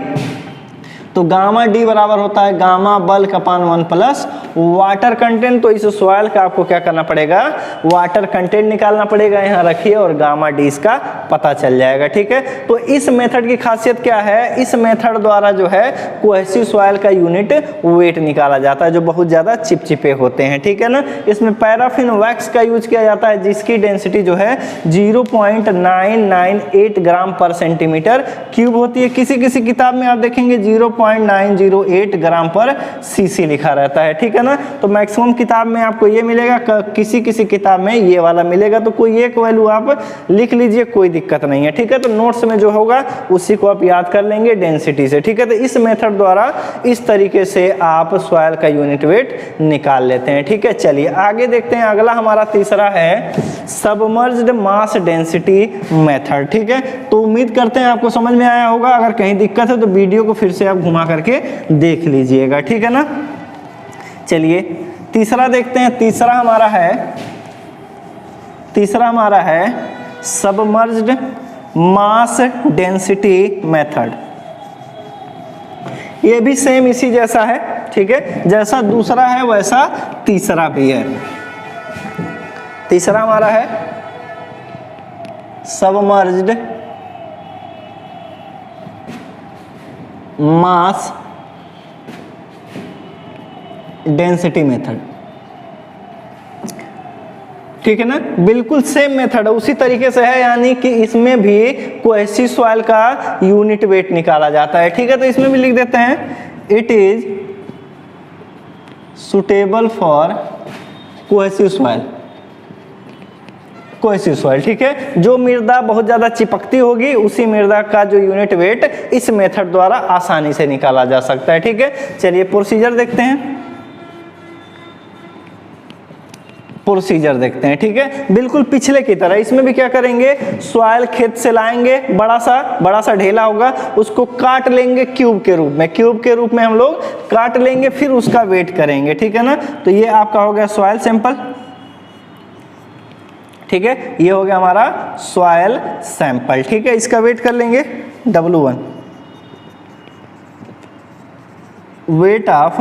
तो गामा डी बराबर होता है gamma bulk upon 1 plus water content. तो इस सॉइल का आपको क्या करना पड़ेगा, वाटर कंटेंट निकालना पड़ेगा, यहाँ रखिए और गामा डी इसका पता चल जाएगा। ठीक है, तो इस मेथड की खासियत क्या है, इस मेथड द्वारा जो है कोहेसिव सॉइल का यूनिट वेट निकाला जाता है जो बहुत ज्यादा चिपचिपे होते हैं। ठीक है ना, इसमें पैराफिन वैक्स का यूज किया जाता है जिसकी डेंसिटी जो है 0.998 ग्राम पर सेंटीमीटर क्यूब होती है। किसी किसी किताब में आप देखेंगे 0.998 0.908 ग्राम पर सीसी लिखा रहता है, ठीक है ना। तो मैक्सिमम किताब में आपको ये मिलेगा, किसी किसी किताब में ये वाला मिलेगा, तो कोई एक वैल्यू आप लिख लीजिए, कोई दिक्कत नहीं है, ठीक है। तो नोट्स में जो होगा उसी को आप याद कर लेंगे डेंसिटी से, ठीक है। तो इस मेथड द्वारा इस तरीके से आप सॉइल का यूनिट वेट निकाल लेते हैं, ठीक है। चलिए आगे देखते हैं, अगला हमारा तीसरा है सबमर्ज्ड मास डेंसिटी मेथड, ठीक है। तो उम्मीद करते हैं आपको समझ में आया होगा, अगर कहीं दिक्कत है तो वीडियो को फिर से आप घुमा करके देख लीजिएगा, ठीक है ना। चलिए तीसरा देखते हैं, तीसरा हमारा है सबमर्ज्ड मास डेंसिटी मेथड। ये भी सेम इसी जैसा है, ठीक है, जैसा दूसरा है वैसा तीसरा भी है। तीसरा हमारा है सबमर्ज्ड मास डेंसिटी मेथड, ठीक है ना। बिल्कुल सेम मेथड है, उसी तरीके से है, यानी कि इसमें भी कोहेसिव सॉइल का यूनिट वेट निकाला जाता है, ठीक है। तो इसमें भी लिख देते हैं it is suitable for cohesive soil, cohesive soil, ठीक है। जो मृदा बहुत ज्यादा चिपकती होगी उसी मृदा का जो यूनिट वेट इस मेथड द्वारा आसानी से निकाला जा सकता है, ठीक है। चलिए प्रोसीजर देखते हैं, ठीक है। बिल्कुल पिछले की तरह इसमें भी क्या करेंगे, सॉइल खेत से लाएंगे, बड़ा सा ढेला होगा, उसको काट लेंगे क्यूब के रूप में हम लोग काट लेंगे, फिर उसका वेट करेंगे, ठीक है ना। तो ये आपका हो गया सॉइल सैंपल, ठीक है। ये हो गया हमारा सॉइल सैंपल, ठीक है। इसका वेट कर लेंगे W1, wait of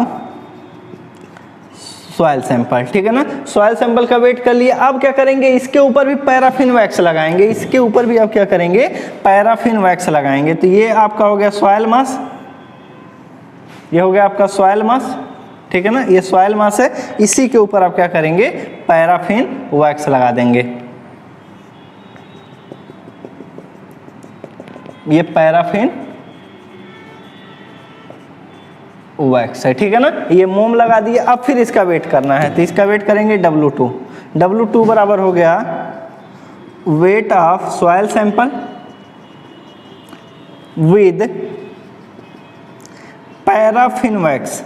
soil sample, ठीक है ना। सॉइल सैंपल का वेट कर लिए। अब क्या करेंगे, इसके ऊपर भी पैराफिन वैक्स लगाएंगे, इसके ऊपर भी अब क्या करेंगे, पैराफिन वैक्स लगाएंगे। तो ये आपका हो गया सॉइल मास, ये हो गया आपका सॉइल मास, ठीक है ना। ये सॉइल मास है, इसी के ऊपर आप क्या करेंगे, पैराफिन वैक्स लगा देंगे। ये पैराफिन वैक्स है, ठीक है ना। ये मोम लगा दिए। अब फिर इसका वेट करना है, तो इसका वेट करेंगे W2 बराबर हो गया wait of soil sample with paraffin wax,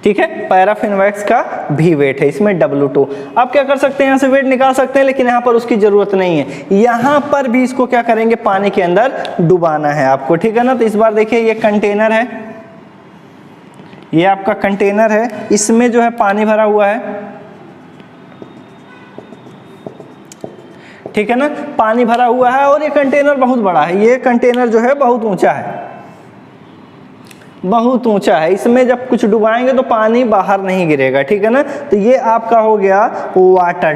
ठीक है। पैराफिन वैक्स का भी वेट है इसमें W2। अब क्या कर सकते हैं, यहाँ से वेट निकाल सकते हैं, लेकिन यहाँ पर उसकी जरूरत नहीं है। यहाँ पर भी इसको क्या करेंगे, पानी के अंदर डुबाना है आपको, ठीक है ना। तो इस बार देखिए ये कंटेनर है, ये आपका कंटेनर है, इसमें जो है पानी भरा हुआ है, ठीक है ना। पानी भरा हुआ है और ये कंटेनर बहुत बड़ा है, ये कंटेनर जो है बहुत ऊंचा है, बहुत ऊंचा है। इसमें जब कुछ डुबाएंगे तो पानी बाहर नहीं गिरेगा, ठीक है ना। तो ये आपका हो गया वाटर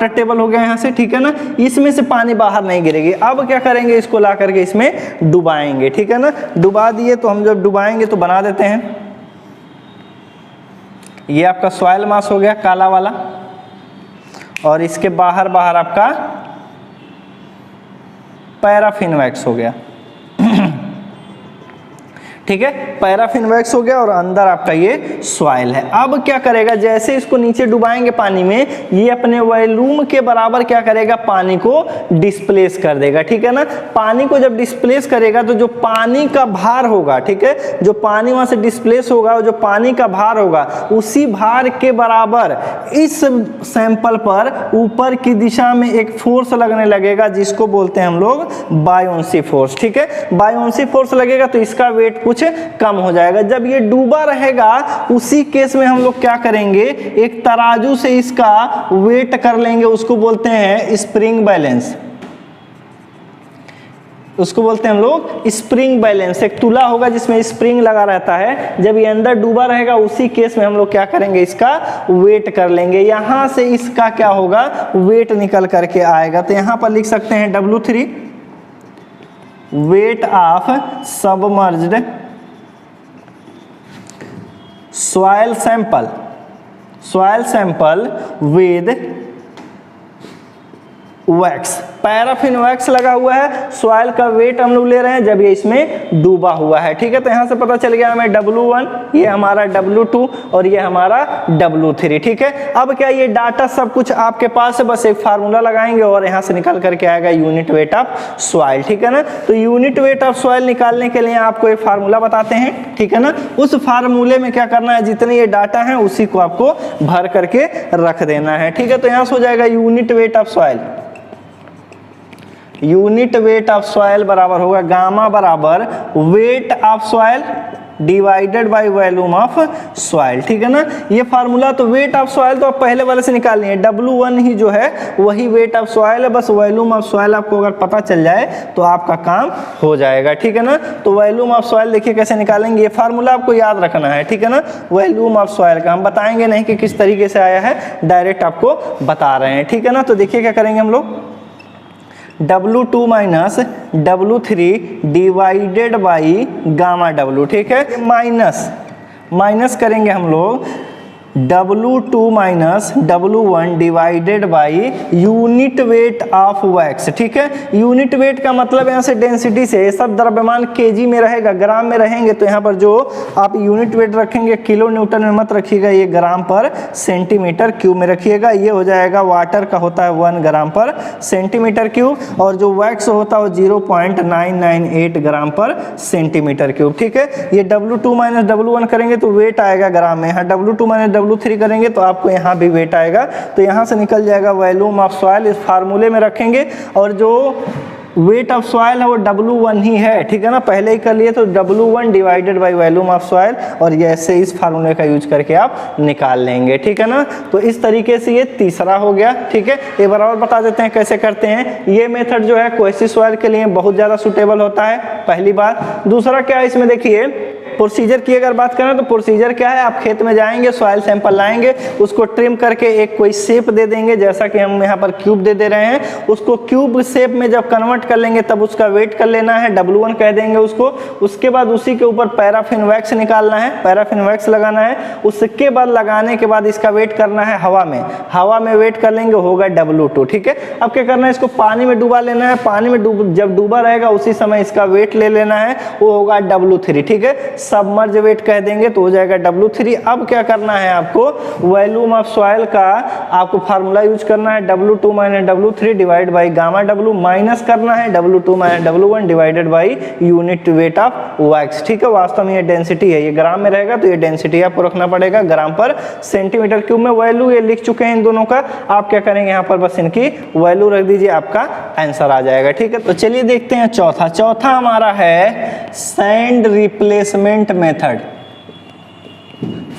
टेबल हो गया यहाँ से, ठीक है ना। इसमें से पानी बाहर नहीं गिरेगी। अब क्या करेंगे, इसको ला करके इसमें डुबाएंगे, ठीक है ना। डुबा दिए, तो हम जब डुबाएंगे तो बना देते हैं, ये आपका सॉइल मास हो गया काला वाला, और इसके बाहर आपका पैराफिन वैक्स हो गया, ठीक है। पैराफिन वैक्स हो गया और अंदर आपका ये सॉइल है। अब क्या करेगा, जैसे इसको नीचे डुबाएंगे पानी में, ये अपने वॉल्यूम के बराबर क्या करेगा, पानी को डिस्प्लेस कर देगा, ठीक है ना। पानी को जब डिस्प्लेस करेगा तो जो पानी का भार होगा, ठीक है, जो पानी वहां से डिस्प्लेस होगा, जो पानी का भार होगा, उसी भार के बराबर इस सैंपल पर ऊपर की दिशा में एक फोर्स लगने लगेगा, जिसको बोलते हैं हम लोग बायोन्सी फोर्स, ठीक है। बायोन्सी फोर्स लगेगा तो इसका वेट कुछ कम हो जाएगा। जब ये डूबा रहेगा उसी केस में हम लोग क्या करेंगे, एक तराजू से इसका वेट कर लेंगे, उसको बोलते हैं स्प्रिंग बैलेंस, उसको बोलते हैं हम लोग स्प्रिंग बैलेंस। एक तुला होगा जिसमें स्प्रिंग लगा रहता है, जब ये अंदर डूबा रहेगा उसी केस में हम लोग क्या करेंगे, इसका वेट कर लेंगे। यहां से इसका क्या होगा, वेट निकल करके आएगा। तो यहां पर लिख सकते हैं W3 weight of submerged soil sample with wax, paraffin wax लगा हुआ है, सॉइल का वेट हम लोग ले रहे हैं जब ये इसमें डूबा हुआ है, ठीक है। तो यहाँ से पता चल गया हमें W1, ये हमारा W2 और ये हमारा W3, ठीक है। अब क्या ये डाटा सब कुछ आपके पास है, बस एक फार्मूला लगाएंगे और यहाँ से निकल करके आएगा यूनिट वेट ऑफ सॉइल, ठीक है ना। तो यूनिट वेट ऑफ सॉइल निकालने के लिए आपको एक फार्मूला बताते हैं, ठीक है ना। उस फार्मूले में क्या करना है, जितने ये डाटा है उसी को आपको भर करके रख देना है, ठीक है। तो यहाँ से हो जाएगा unit weight of soil, unit weight of soil बराबर होगा गामा बराबर wait of soil divided by volume of soil, ठीक है ना। ये फार्मूला तो वेट ऑफ सॉइल तो आप पहले वाले से निकालनी है, W1 ही जो है वही वेट ऑफ सॉइल है, बस वॉल्यूम ऑफ सॉइल आपको अगर पता चल जाए तो आपका काम हो जाएगा, ठीक है ना। तो वॉल्यूम ऑफ सॉइल देखिए कैसे निकालेंगे, ये फार्मूला आपको याद रखना है, ठीक है ना। वॉल्यूम ऑफ सॉइल का हम बताएंगे नहीं कि किस तरीके से आया है, डायरेक्ट आपको बता रहे हैं, ठीक है ना। तो देखिए क्या करेंगे हम लोग, W2 minus W3 divided by gamma W, ठीक है। माइनस करेंगे हम लोग W2 minus W1 divided by unit weight of wax, ठीक है। यूनिट वेट का मतलब यहाँ से डेंसिटी से, सब द्रव्यमान केजी में रहेगा, ग्राम में रहेंगे, तो यहाँ पर जो आप यूनिट वेट रखेंगे किलो न्यूटन में मत रखिएगा, ये ग्राम पर सेंटीमीटर क्यूब में रखिएगा। ये हो जाएगा वाटर का होता है 1 ग्राम पर सेंटीमीटर क्यूब, और जो वैक्स होता है वो 0.998 ग्राम पर सेंटीमीटर क्यूब, ठीक है। ये W2 माइनस W1 करेंगे तो वेट आएगा ग्राम में, यहाँ W2 माइनस W3 करेंगे तो आपको यहाँ भी वेट आएगा, तो यहाँ से निकल जाएगा वॉल्यूम ऑफ सॉइल, इस फार्मूले में रखेंगे। और जो वेट ऑफ सॉइल है वो W1 ही है, ठीक है ना, पहले ही कर लिए, तो W1 divided by volume of soil, और ये ऐसे इस फार्मूले का यूज करके आप निकाल लेंगे, ठीक है ना। तो इस तरीके से ये तीसरा हो गया, ठीक है। ये बराबर बता देते हैं कैसे करते हैं। ये मेथड जो है क्वेसी सॉइल के लिए बहुत ज़्यादा सूटेबल होता है, पहली बात। दूसरा क्या है इसमें, देखिए प्रोसीजर की अगर बात करें तो प्रोसीजर क्या है, आप खेत में जाएंगे, सॉइल सैंपल लाएंगे, उसको ट्रिम करके एक कोई शेप दे देंगे, जैसा कि हम यहाँ पर क्यूब दे रहे हैं, उसको क्यूब शेप में जब कन्वर्ट कर लेंगे तब उसका वेट कर लेना है, W1 कह देंगे उसको। उसके बाद उसी के ऊपर पैराफिन वैक्स निकालना है, पैराफिन वैक्स लगाना है, उसके बाद लगाने के बाद इसका वेट करना है हवा में वेट कर लेंगे, होगा W2, ठीक है। अब क्या करना है, इसको पानी में डुबा लेना है, पानी में जब डूबा रहेगा उसी समय इसका वेट ले लेना है, वो होगा W3, ठीक है। सबमर्ज वेट कह देंगे तो हो जाएगा W3। अब क्या करना है आपको, वॉल्यूम ऑफ सॉइल का आपको फार्मूला यूज करना है, W2 minus W3 divide by gamma W, minus करना है W2 minus W1 divided by unit weight of wax, ठीक है। वास्तव में ये डेंसिटी है, ये ग्राम में रहेगा तो ये डेंसिटी आपको रखना पड़ेगा ग्राम पर सेंटीमीटर क्यूब में। वैल्यू ये लिख चुके हैं इन दोनों का, आप क्या करेंगे यहाँ पर बस इनकी वैल्यू रख दीजिए, आपका आंसर आ जाएगा, ठीक है। तो चलिए देखते हैं चौथा हमारा है sand replacement method,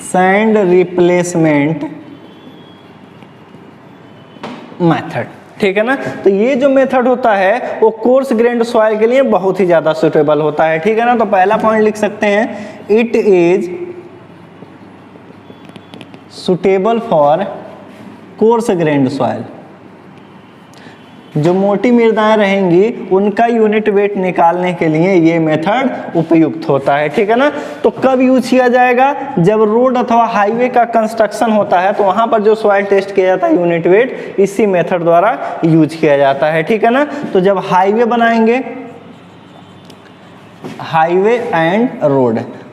sand replacement method, ठीक है ना। तो ये जो मेथड होता है वो कोर्स ग्रेन्ड सॉइल के लिए बहुत ही ज्यादा सुटेबल होता है, ठीक है ना। तो पहला पॉइंट लिख सकते हैं, it is suitable for course grand soil. जो मोटी मृदाएं रहेंगी उनका यूनिट वेट निकालने के लिए ये मेथड उपयुक्त होता है, ठीक है ना। तो कब यूज किया जाएगा, जब रोड अथवा हाईवे का कंस्ट्रक्शन होता है तो वहां पर जो सॉइल टेस्ट किया जाता है यूनिट वेट इसी मेथड द्वारा यूज किया जाता है, ठीक है ना। तो जब हाईवे बनाएंगे, हाईवे एंड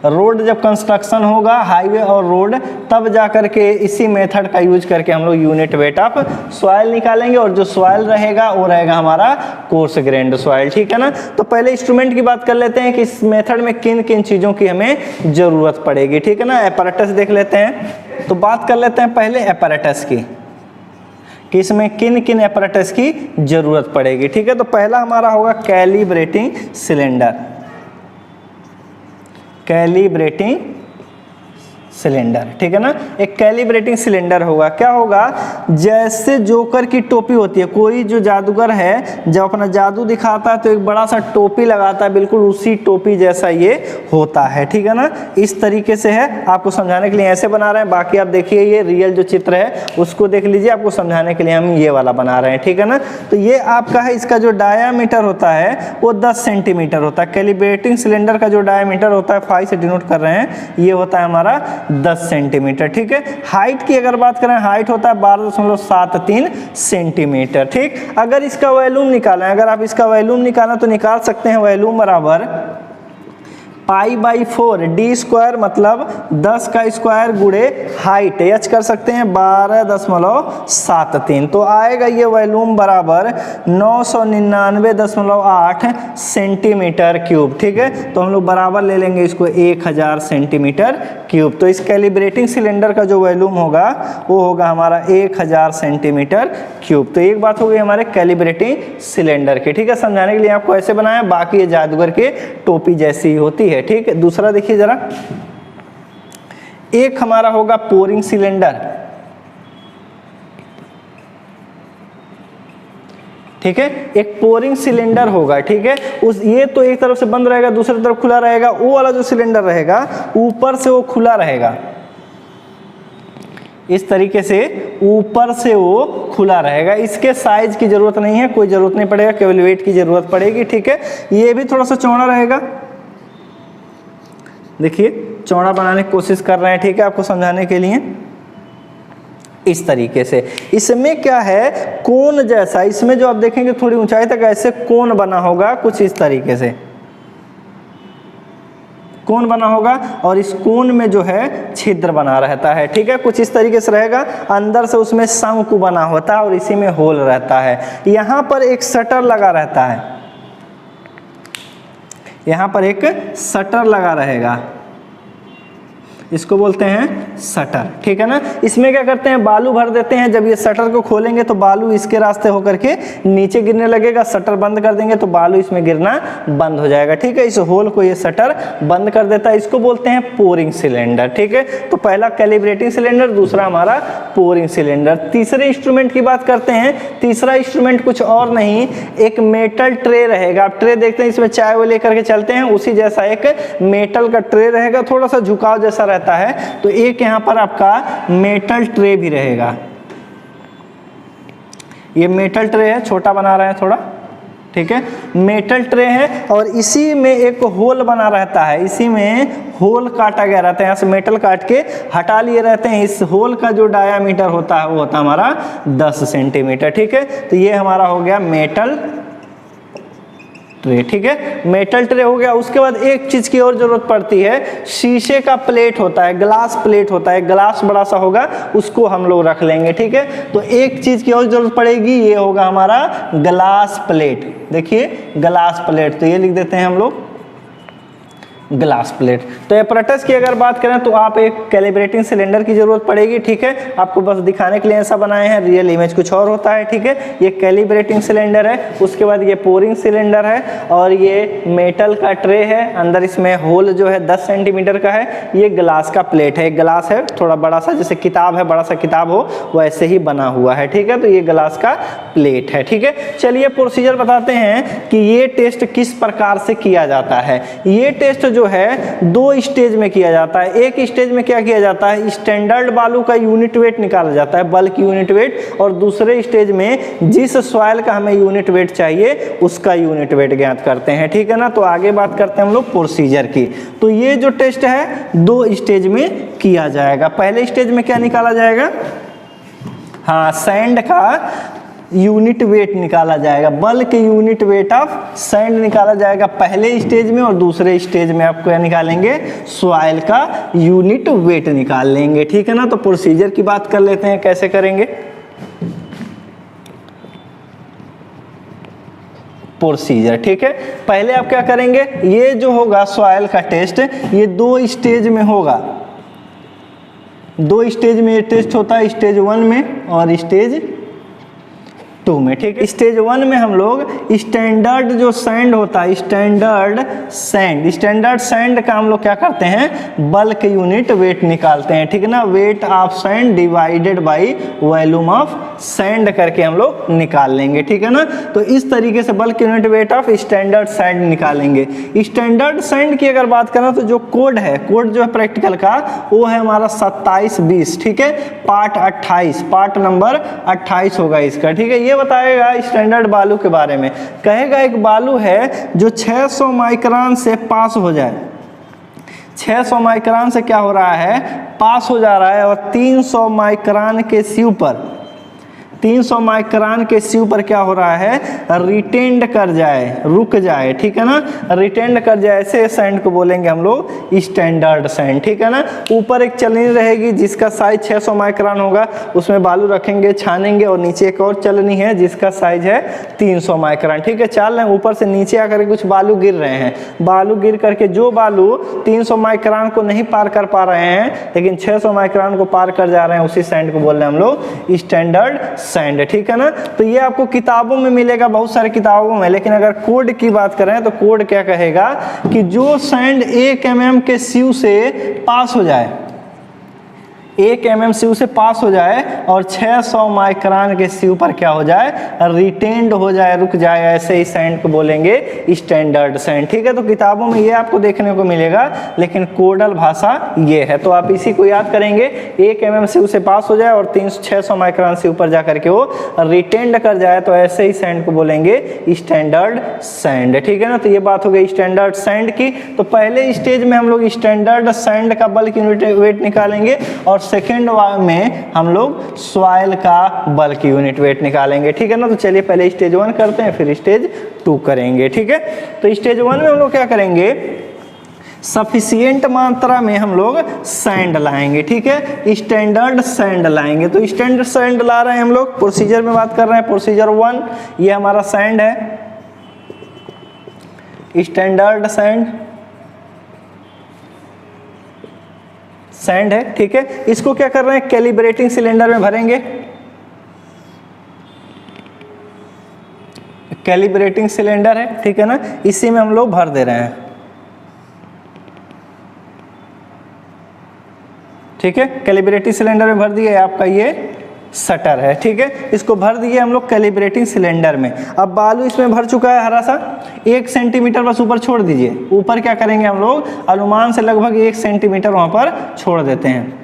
रोड जब कंस्ट्रक्शन होगा, हाईवे और रोड, तब जाकर के इसी मेथड का यूज करके हम लोग यूनिट वेट ऑफ सॉइल निकालेंगे, और जो सॉइल रहेगा वो रहेगा हमारा कोर्स ग्रेन्ड सॉइल, ठीक है ना। तो पहले इंस्ट्रूमेंट की बात कर लेते हैं कि इस मेथड में किन किन चीज़ों की हमें जरूरत पड़ेगी, ठीक है ना। एपैरेटस देख लेते हैं, तो बात कर लेते हैं पहले एपैरेटस की, कि इसमें किन किन एपैरेटस की जरूरत पड़ेगी, ठीक है। तो पहला हमारा होगा कैलिब्रेटिंग सिलेंडर, कैलिब्रेटिंग सिलेंडर, ठीक है ना। एक कैलिब्रेटिंग सिलेंडर होगा, क्या होगा, जैसे जोकर की टोपी होती है, कोई जो जादूगर है जब अपना जादू दिखाता है तो एक बड़ा सा टोपी लगाता है, बिल्कुल उसी टोपी जैसा ये होता है, ठीक है ना। इस तरीके से है, आपको समझाने के लिए ऐसे बना रहे हैं, बाकी आप देखिए ये रियल जो चित्र है उसको देख लीजिए, आपको समझाने के लिए हम ये वाला बना रहे हैं, ठीक है ना। तो ये आपका है, इसका जो डायामीटर होता है वो 10 सेंटीमीटर होता है। कैलिब्रेटिंग सिलेंडर का जो डायामीटर होता है 5 से डिनोट कर रहे हैं, ये होता है हमारा 10 सेंटीमीटर, ठीक है। हाइट की अगर बात करें, हाइट होता है 5.73 सेंटीमीटर। ठीक, अगर इसका वॉल्यूम निकालें, अगर आप इसका वॉल्यूम निकालें तो निकाल सकते हैं वॉल्यूम बराबर π/4 डी स्क्वायर मतलब 10 का स्क्वायर गुणे हाइट एच कर सकते हैं 12.73, तो आएगा ये वॉल्यूम बराबर 999.8 सेंटीमीटर क्यूब। ठीक है, तो हम लोग बराबर ले लेंगे इसको 1000 सेंटीमीटर क्यूब। तो इस कैलिब्रेटिंग सिलेंडर का जो वॉल्यूम होगा वो होगा हमारा 1000 सेंटीमीटर क्यूब। तो एक बात हो गई हमारे कैलिब्रेटिंग सिलेंडर के। ठीक है, समझाने के लिए आपको ऐसे बनाया, बाकी ये जादूगर के टोपी जैसी ही होती है। ठीक है, दूसरा देखिए जरा, एक हमारा होगा पोरिंग सिलेंडर। ठीक है, एक पोरिंग सिलेंडर होगा। ठीक है, उस ये तो एक तरफ से बंद रहेगा, दूसरी तरफ खुला रहेगा। वो वाला जो सिलेंडर रहेगा ऊपर से वो खुला रहेगा, इस तरीके से ऊपर से वो खुला रहेगा। इसके साइज की जरूरत नहीं है, कोई जरूरत नहीं पड़ेगा, केवल वेट की जरूरत पड़ेगी। ठीक है, ये भी थोड़ा सा चौड़ा रहेगा, देखिए चौड़ा बनाने की कोशिश कर रहे हैं। ठीक है, आपको समझाने के लिए इस तरीके से। इसमें क्या है, कोन जैसा, इसमें जो आप देखेंगे थोड़ी ऊंचाई तक ऐसे कोन बना होगा, कुछ इस तरीके से कोन बना होगा, और इस कोन में जो है छिद्र बना रहता है। ठीक है, कुछ इस तरीके से रहेगा, अंदर से उसमें शंकु बना होता है और इसी में होल रहता है। यहाँ पर एक शटर लगा रहता है, यहाँ पर एक शटर लगा रहेगा, इसको बोलते हैं शटर। ठीक है ना, इसमें क्या करते हैं, बालू भर देते हैं। जब ये शटर को खोलेंगे तो बालू इसके रास्ते होकर के नीचे गिरने लगेगा, शटर बंद कर देंगे तो बालू इसमें गिरना बंद हो जाएगा। ठीक है, इस होल को ये शटर बंद कर देता है, इसको बोलते हैं पोरिंग सिलेंडर। ठीक है, तो पहला कैलिब्रेटिंग सिलेंडर, दूसरा हमारा पोरिंग सिलेंडर। तीसरे इंस्ट्रूमेंट की बात करते हैं। तीसरा इंस्ट्रूमेंट कुछ और नहीं, एक मेटल ट्रे रहेगा। आप ट्रे देखते हैं, इसमें चाय वो लेकर के चलते हैं, उसी जैसा एक मेटल का ट्रे रहेगा, थोड़ा सा झुकाव जैसा रहता है। तो एक यहां पर आपका मेटल ट्रे भी रहेगा, ये मेटल ट्रे है, छोटा बना रहे हैं थोड़ा। ठीक है, मेटल ट्रे है और इसी में एक होल बना रहता है, इसी में होल काटा गया रहता है, यहाँ से मेटल काट के हटा लिए रहते हैं। इस होल का जो डायामीटर होता है वो होता है हमारा 10 सेंटीमीटर। ठीक है, तो ये हमारा हो गया मेटल ट्रे। ठीक है, मेटल ट्रे हो गया। उसके बाद एक चीज की और जरूरत पड़ती है, शीशे का प्लेट होता है, ग्लास प्लेट होता है, ग्लास बड़ा सा होगा, उसको हम लोग रख लेंगे। ठीक है, तो एक चीज की और जरूरत पड़ेगी, ये होगा हमारा ग्लास प्लेट। देखिए ग्लास प्लेट, तो ये लिख देते हैं हम लोग ग्लास प्लेट। तो एपरेटस की अगर बात करें तो आप एक कैलिब्रेटिंग सिलेंडर की जरूरत पड़ेगी। ठीक है, आपको बस दिखाने के लिए ऐसा बनाए हैं, रियल इमेज कुछ और होता है। ठीक है, ये कैलिब्रेटिंग सिलेंडर है, उसके बाद ये पोरिंग सिलेंडर है, और ये मेटल का ट्रे है, अंदर इसमें होल जो है 10 सेंटीमीटर का है। ये ग्लास का प्लेट है, एक ग्लास है थोड़ा बड़ा सा, जैसे किताब है, बड़ा सा किताब हो वैसे ही बना हुआ है। ठीक है, तो ये ग्लास का प्लेट है। ठीक है, चलिए प्रोसीजर बताते हैं कि ये टेस्ट किस प्रकार से किया जाता है। ये टेस्ट जो है 2 स्टेज में किया जाता है। एक स्टेज में क्या किया जाता है, स्टैंडर्ड बालू का यूनिट वेट निकाला जाता है, बल्क यूनिट वेट, और दूसरे स्टेज में जिस सॉइल का हमें यूनिट वेट चाहिए उसका यूनिट वेट ज्ञात करते हैं। ठीक है ना, तो आगे बात करते हैं हम लोग प्रोसीजर की। तो ये जो टेस्ट है 2 स्टेज में किया जाएगा। पहले स्टेज में क्या निकाला जाएगा, हाँ सैंड का यूनिट वेट निकाला जाएगा, bulk unit weight of sand निकाला जाएगा पहले स्टेज में, और दूसरे स्टेज में आप क्या निकालेंगे, सॉइल का यूनिट वेट निकाल लेंगे। ठीक है ना, तो प्रोसीजर की बात कर लेते हैं कैसे करेंगे। प्रोसीजर, ठीक है, पहले आप क्या करेंगे, ये जो होगा सॉइल का टेस्ट ये 2 स्टेज में होगा। 2 स्टेज में ये टेस्ट होता है, स्टेज 1 में और स्टेज 2 में। ठीक है, स्टेज 1 में हम लोग स्टैंडर्ड जो सैंड होता है, स्टैंडर्ड सैंड का हम लोग क्या करते हैं, बल्क यूनिट वेट निकालते हैं। ठीक है ना, wait of sand divided by volume of sand करके हम लोग निकाल लेंगे। ठीक है ना, तो इस तरीके से bulk unit weight of standard sand निकालेंगे। स्टैंडर्ड सैंड की अगर बात करें तो जो कोड है, कोड जो है प्रैक्टिकल का वो है हमारा 2720। ठीक है, पार्ट 28, पार्ट नंबर 28 होगा इसका। ठीक है, ये बताएगा स्टैंडर्ड बालू के बारे में, कहेगा एक बालू है जो 600 माइक्रोन से पास हो जाए, 600 माइक्रोन से क्या हो रहा है, पास हो जा रहा है, और 300 माइक्रोन के सी पर 300 माइक्रोन के सी पर क्या हो रहा है, रिटेंड कर जाए, रुक जाए, ठीक है ना, रिटेंड कर जाए, ऐसे सैंड को बोलेंगे हम लोग स्टैंडर्ड सैंड, ठीक है ना। ऊपर एक चलनी रहेगी जिसका साइज 600 माइक्रोन होगा, उसमें बालू रखेंगे, छानेंगे, और नीचे एक और चलनी है जिसका साइज है 300 माइक्रोन, ठीक है। चाल रहे हैं ऊपर से नीचे आकर कुछ बालू गिर रहे हैं, बालू गिर करके जो बालू 300 माइक्रोन को नहीं पार कर पा रहे हैं लेकिन 600 माइक्रोन को पार कर जा रहे हैं, उसी सैंड को बोल रहे हैं हम लोग स्टैंडर्ड सैंड, ठीक है ना। तो ये आपको किताबों में मिलेगा, बहुत सारी किताबों में, लेकिन अगर कोड की बात करें तो कोड क्या कहेगा कि जो सैंड 1 mm के सीयू से पास हो जाए, 1 mm सीयू से पास हो जाए और 600 माइक्रोन के सीयू पर क्या हो जाए, रिटेंड हो जाए, रुक जाए, ऐसे ही सैंड को बोलेंगे स्टैंडर्ड सैंड, ठीक है। तो किताबों में ये आपको देखने को मिलेगा, लेकिन कोडल भाषा ये है, तो आप इसी को याद करेंगे, 1 mm सीयू से पास हो जाए और 600 माइक्रोन सीयू पर जाकर के वो रिटेंड कर जाए, तो ऐसे ही सैंड को बोलेंगे स्टैंडर्ड सैंड, ठीक है ना। तो ये बात हो गई स्टैंडर्ड सैंड की। तो पहले स्टेज में हम लोग स्टैंडर्ड सैंड का बल्क यूनिट वेट निकालेंगे और सेकेंड में हम लोग सॉइल का बल्क यूनिट वेट निकालेंगे, ठीक है ना। तो चलिए पहले स्टेज 1 करते हैं, फिर स्टेज 2 करेंगे, ठीक है। तो स्टेज 1 में हम लोग क्या करेंगे, सफिशिएंट मात्रा में हम लोग सैंड लाएंगे, ठीक है, स्टैंडर्ड सैंड लाएंगे। तो स्टैंडर्ड सैंड ला रहे हैं हम लोग, प्रोसीजर में बात कर रहे हैं, प्रोसीजर 1 ये हमारा सैंड है, स्टैंडर्ड सैंड है, ठीक है। इसको क्या कर रहे हैं, कैलिब्रेटिंग सिलेंडर में भरेंगे, कैलिब्रेटिंग सिलेंडर है, ठीक है ना, इसी में हम लोग भर दे रहे हैं, ठीक है। कैलिब्रेटिंग सिलेंडर में भर दिए, आपका ये शटर है, ठीक है, इसको भर दिए हम लोग कैलिब्रेटिंग सिलेंडर में। अब बालू इसमें भर चुका है हरा सा, 1 सेंटीमीटर बस ऊपर छोड़ दीजिए, ऊपर क्या करेंगे हम लोग, अनुमान से लगभग 1 सेंटीमीटर वहां पर छोड़ देते हैं,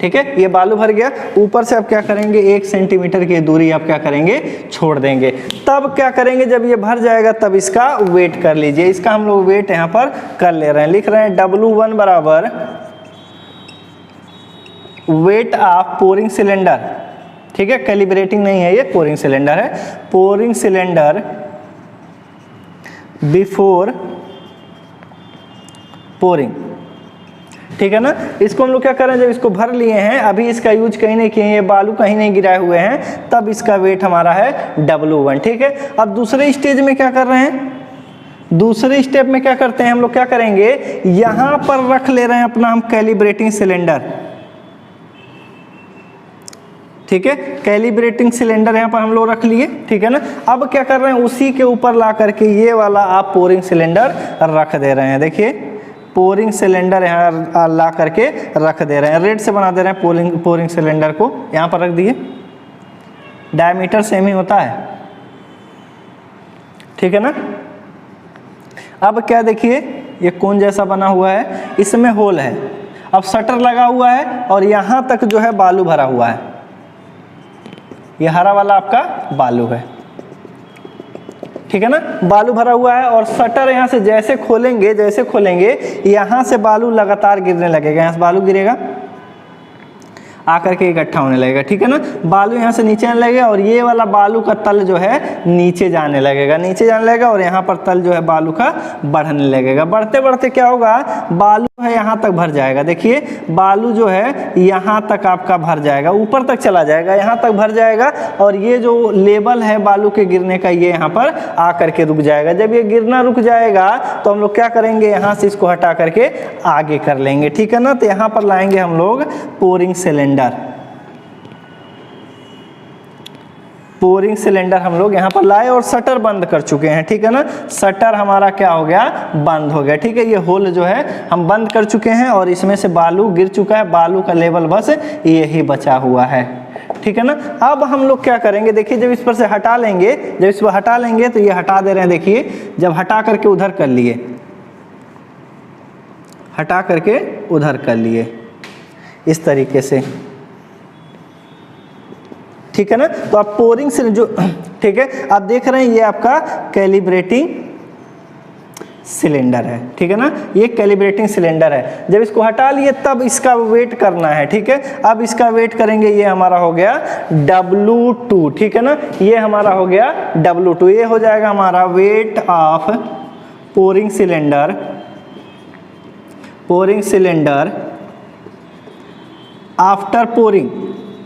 ठीक है। ये बालू भर गया, ऊपर से अब क्या करेंगे, 1 सेंटीमीटर की दूरी आप क्या करेंगे, छोड़ देंगे। तब क्या करेंगे, जब ये भर जाएगा तब इसका वेट कर लीजिए, इसका हम लोग वेट यहाँ पर कर ले रहे हैं, लिख रहे हैं W1 बराबर वेट ऑफ पोरिंग सिलेंडर, ठीक है, कैलिब्रेटिंग नहीं है, ये पोरिंग सिलेंडर है, पोरिंग सिलेंडर बिफोर पोरिंग, ठीक है ना। इसको हम लोग क्या करें, जब इसको भर लिए हैं, अभी इसका यूज कहीं नहीं किए, ये बालू कहीं नहीं गिराए हुए हैं, तब इसका वेट हमारा है W1, ठीक है। अब दूसरे स्टेज में क्या कर रहे हैं, दूसरे स्टेप में क्या करते हैं हम लोग, क्या करेंगे, यहां पर रख ले रहे हैं अपना हम कैलिब्रेटिंग सिलेंडर, ठीक है, कैलिब्रेटिंग सिलेंडर यहाँ पर हम लोग रख लिए, ठीक है ना। अब क्या कर रहे हैं, उसी के ऊपर ला करके ये वाला आप पोरिंग सिलेंडर रख दे रहे हैं, देखिए पोरिंग सिलेंडर यहाँ ला करके रख दे रहे हैं, रेड से बना दे रहे हैं पोरिंग सिलेंडर को, यहाँ पर रख दिए, डायमीटर सेम ही होता है, ठीक है ना। अब क्या देखिए, ये कोन जैसा बना हुआ है, इसमें होल है, अब शटर लगा हुआ है और यहाँ तक जो है बालू भरा हुआ है, ये हरा वाला आपका बालू है, ठीक है ना, बालू भरा हुआ है। और शटर यहाँ से जैसे खोलेंगे यहाँ से बालू लगातार गिरने लगेगा, यहाँ से बालू गिरेगा आकर के इकट्ठा होने लगेगा, ठीक है ना। बालू यहाँ से नीचे आने लगेगा और ये वाला बालू का तल जो है नीचे जाने लगेगा, और यहाँ पर तल जो है बालू का बढ़ने लगेगा। बढ़ते बढ़ते क्या होगा, बालू है यहाँ तक भर जाएगा, देखिए बालू जो है यहाँ तक आपका भर जाएगा, ऊपर तक चला जाएगा, यहाँ तक भर जाएगा, और ये जो लेवल है बालू के गिरने का ये यहाँ पर आकर के रुक जाएगा। जब ये गिरना रुक जाएगा तो हम लोग क्या करेंगे, यहाँ से इसको हटा करके आगे कर लेंगे, ठीक है ना। तो यहाँ पर लाएंगे हम लोग पोरिंग सिलेंडर हम लोग यहाँ पर लाए और शटर बंद कर चुके हैं, ठीक है ना। शटर हमारा क्या हो गया, बंद हो गया, ठीक है। ये होल जो है हम बंद कर चुके हैं और इसमें से बालू गिर चुका है, बालू का लेवल बस यही बचा हुआ है, ठीक है ना। अब हम लोग क्या करेंगे, देखिए जब इस पर से हटा लेंगे, तो ये हटा दे रहे हैं, देखिए जब हटा करके उधर कर लिए, इस तरीके से, ठीक है ना। तो आप पोरिंग से जो, ठीक है, आप देख रहे हैं ये आपका कैलिब्रेटिंग सिलेंडर है, ठीक है ना, ये कैलिब्रेटिंग सिलेंडर है। जब इसको हटा लिए तब इसका वेट करना है, ठीक है। अब इसका वेट करेंगे, ये हमारा हो गया W2, ठीक है ना, ये हमारा हो गया W2। ये हो जाएगा हमारा weight of pouring cylinder after pouring,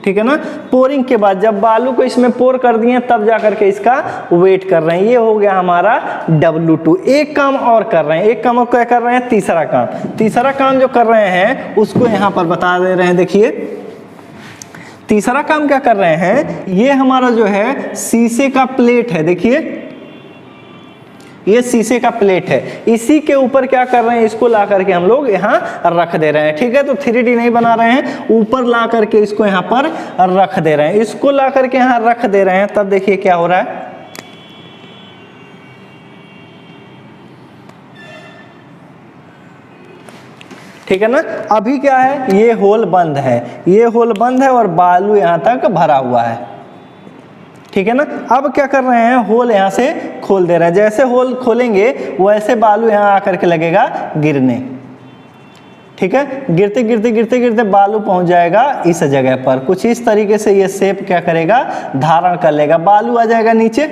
ठीक है ना। पोरिंग के बाद जब बालू को इसमें पोर कर दिए तब जाकर के इसका वेट कर रहे हैं। ये हो गया हमारा W2। एक काम और कर रहे हैं, एक काम और क्या कर रहे हैं, तीसरा काम जो कर रहे हैं उसको यहाँ पर बता दे रहे हैं। देखिए तीसरा काम क्या कर रहे हैं, ये हमारा जो है शीशे का प्लेट है, देखिए ये शीशे का प्लेट है, इसी के ऊपर क्या कर रहे हैं, इसको ला करके हम लोग यहाँ रख दे रहे हैं, ठीक है। तो 3D नहीं बना रहे हैं, ऊपर ला करके इसको यहाँ पर रख दे रहे हैं। इसको ला करके यहाँ रख दे रहे हैं, तब देखिए क्या हो रहा है, ठीक है ना। अभी क्या है, ये होल बंद है और बालू यहाँ तक भरा हुआ है, ठीक है ना। अब क्या कर रहे हैं, होल यहाँ से खोल दे रहे हैं। जैसे होल खोलेंगे वैसे बालू यहाँ आकर के लगेगा गिरने, ठीक है। गिरते बालू पहुंच जाएगा इस जगह पर। कुछ इस तरीके से ये शेप क्या करेगा, धारण कर लेगा। बालू आ जाएगा नीचे,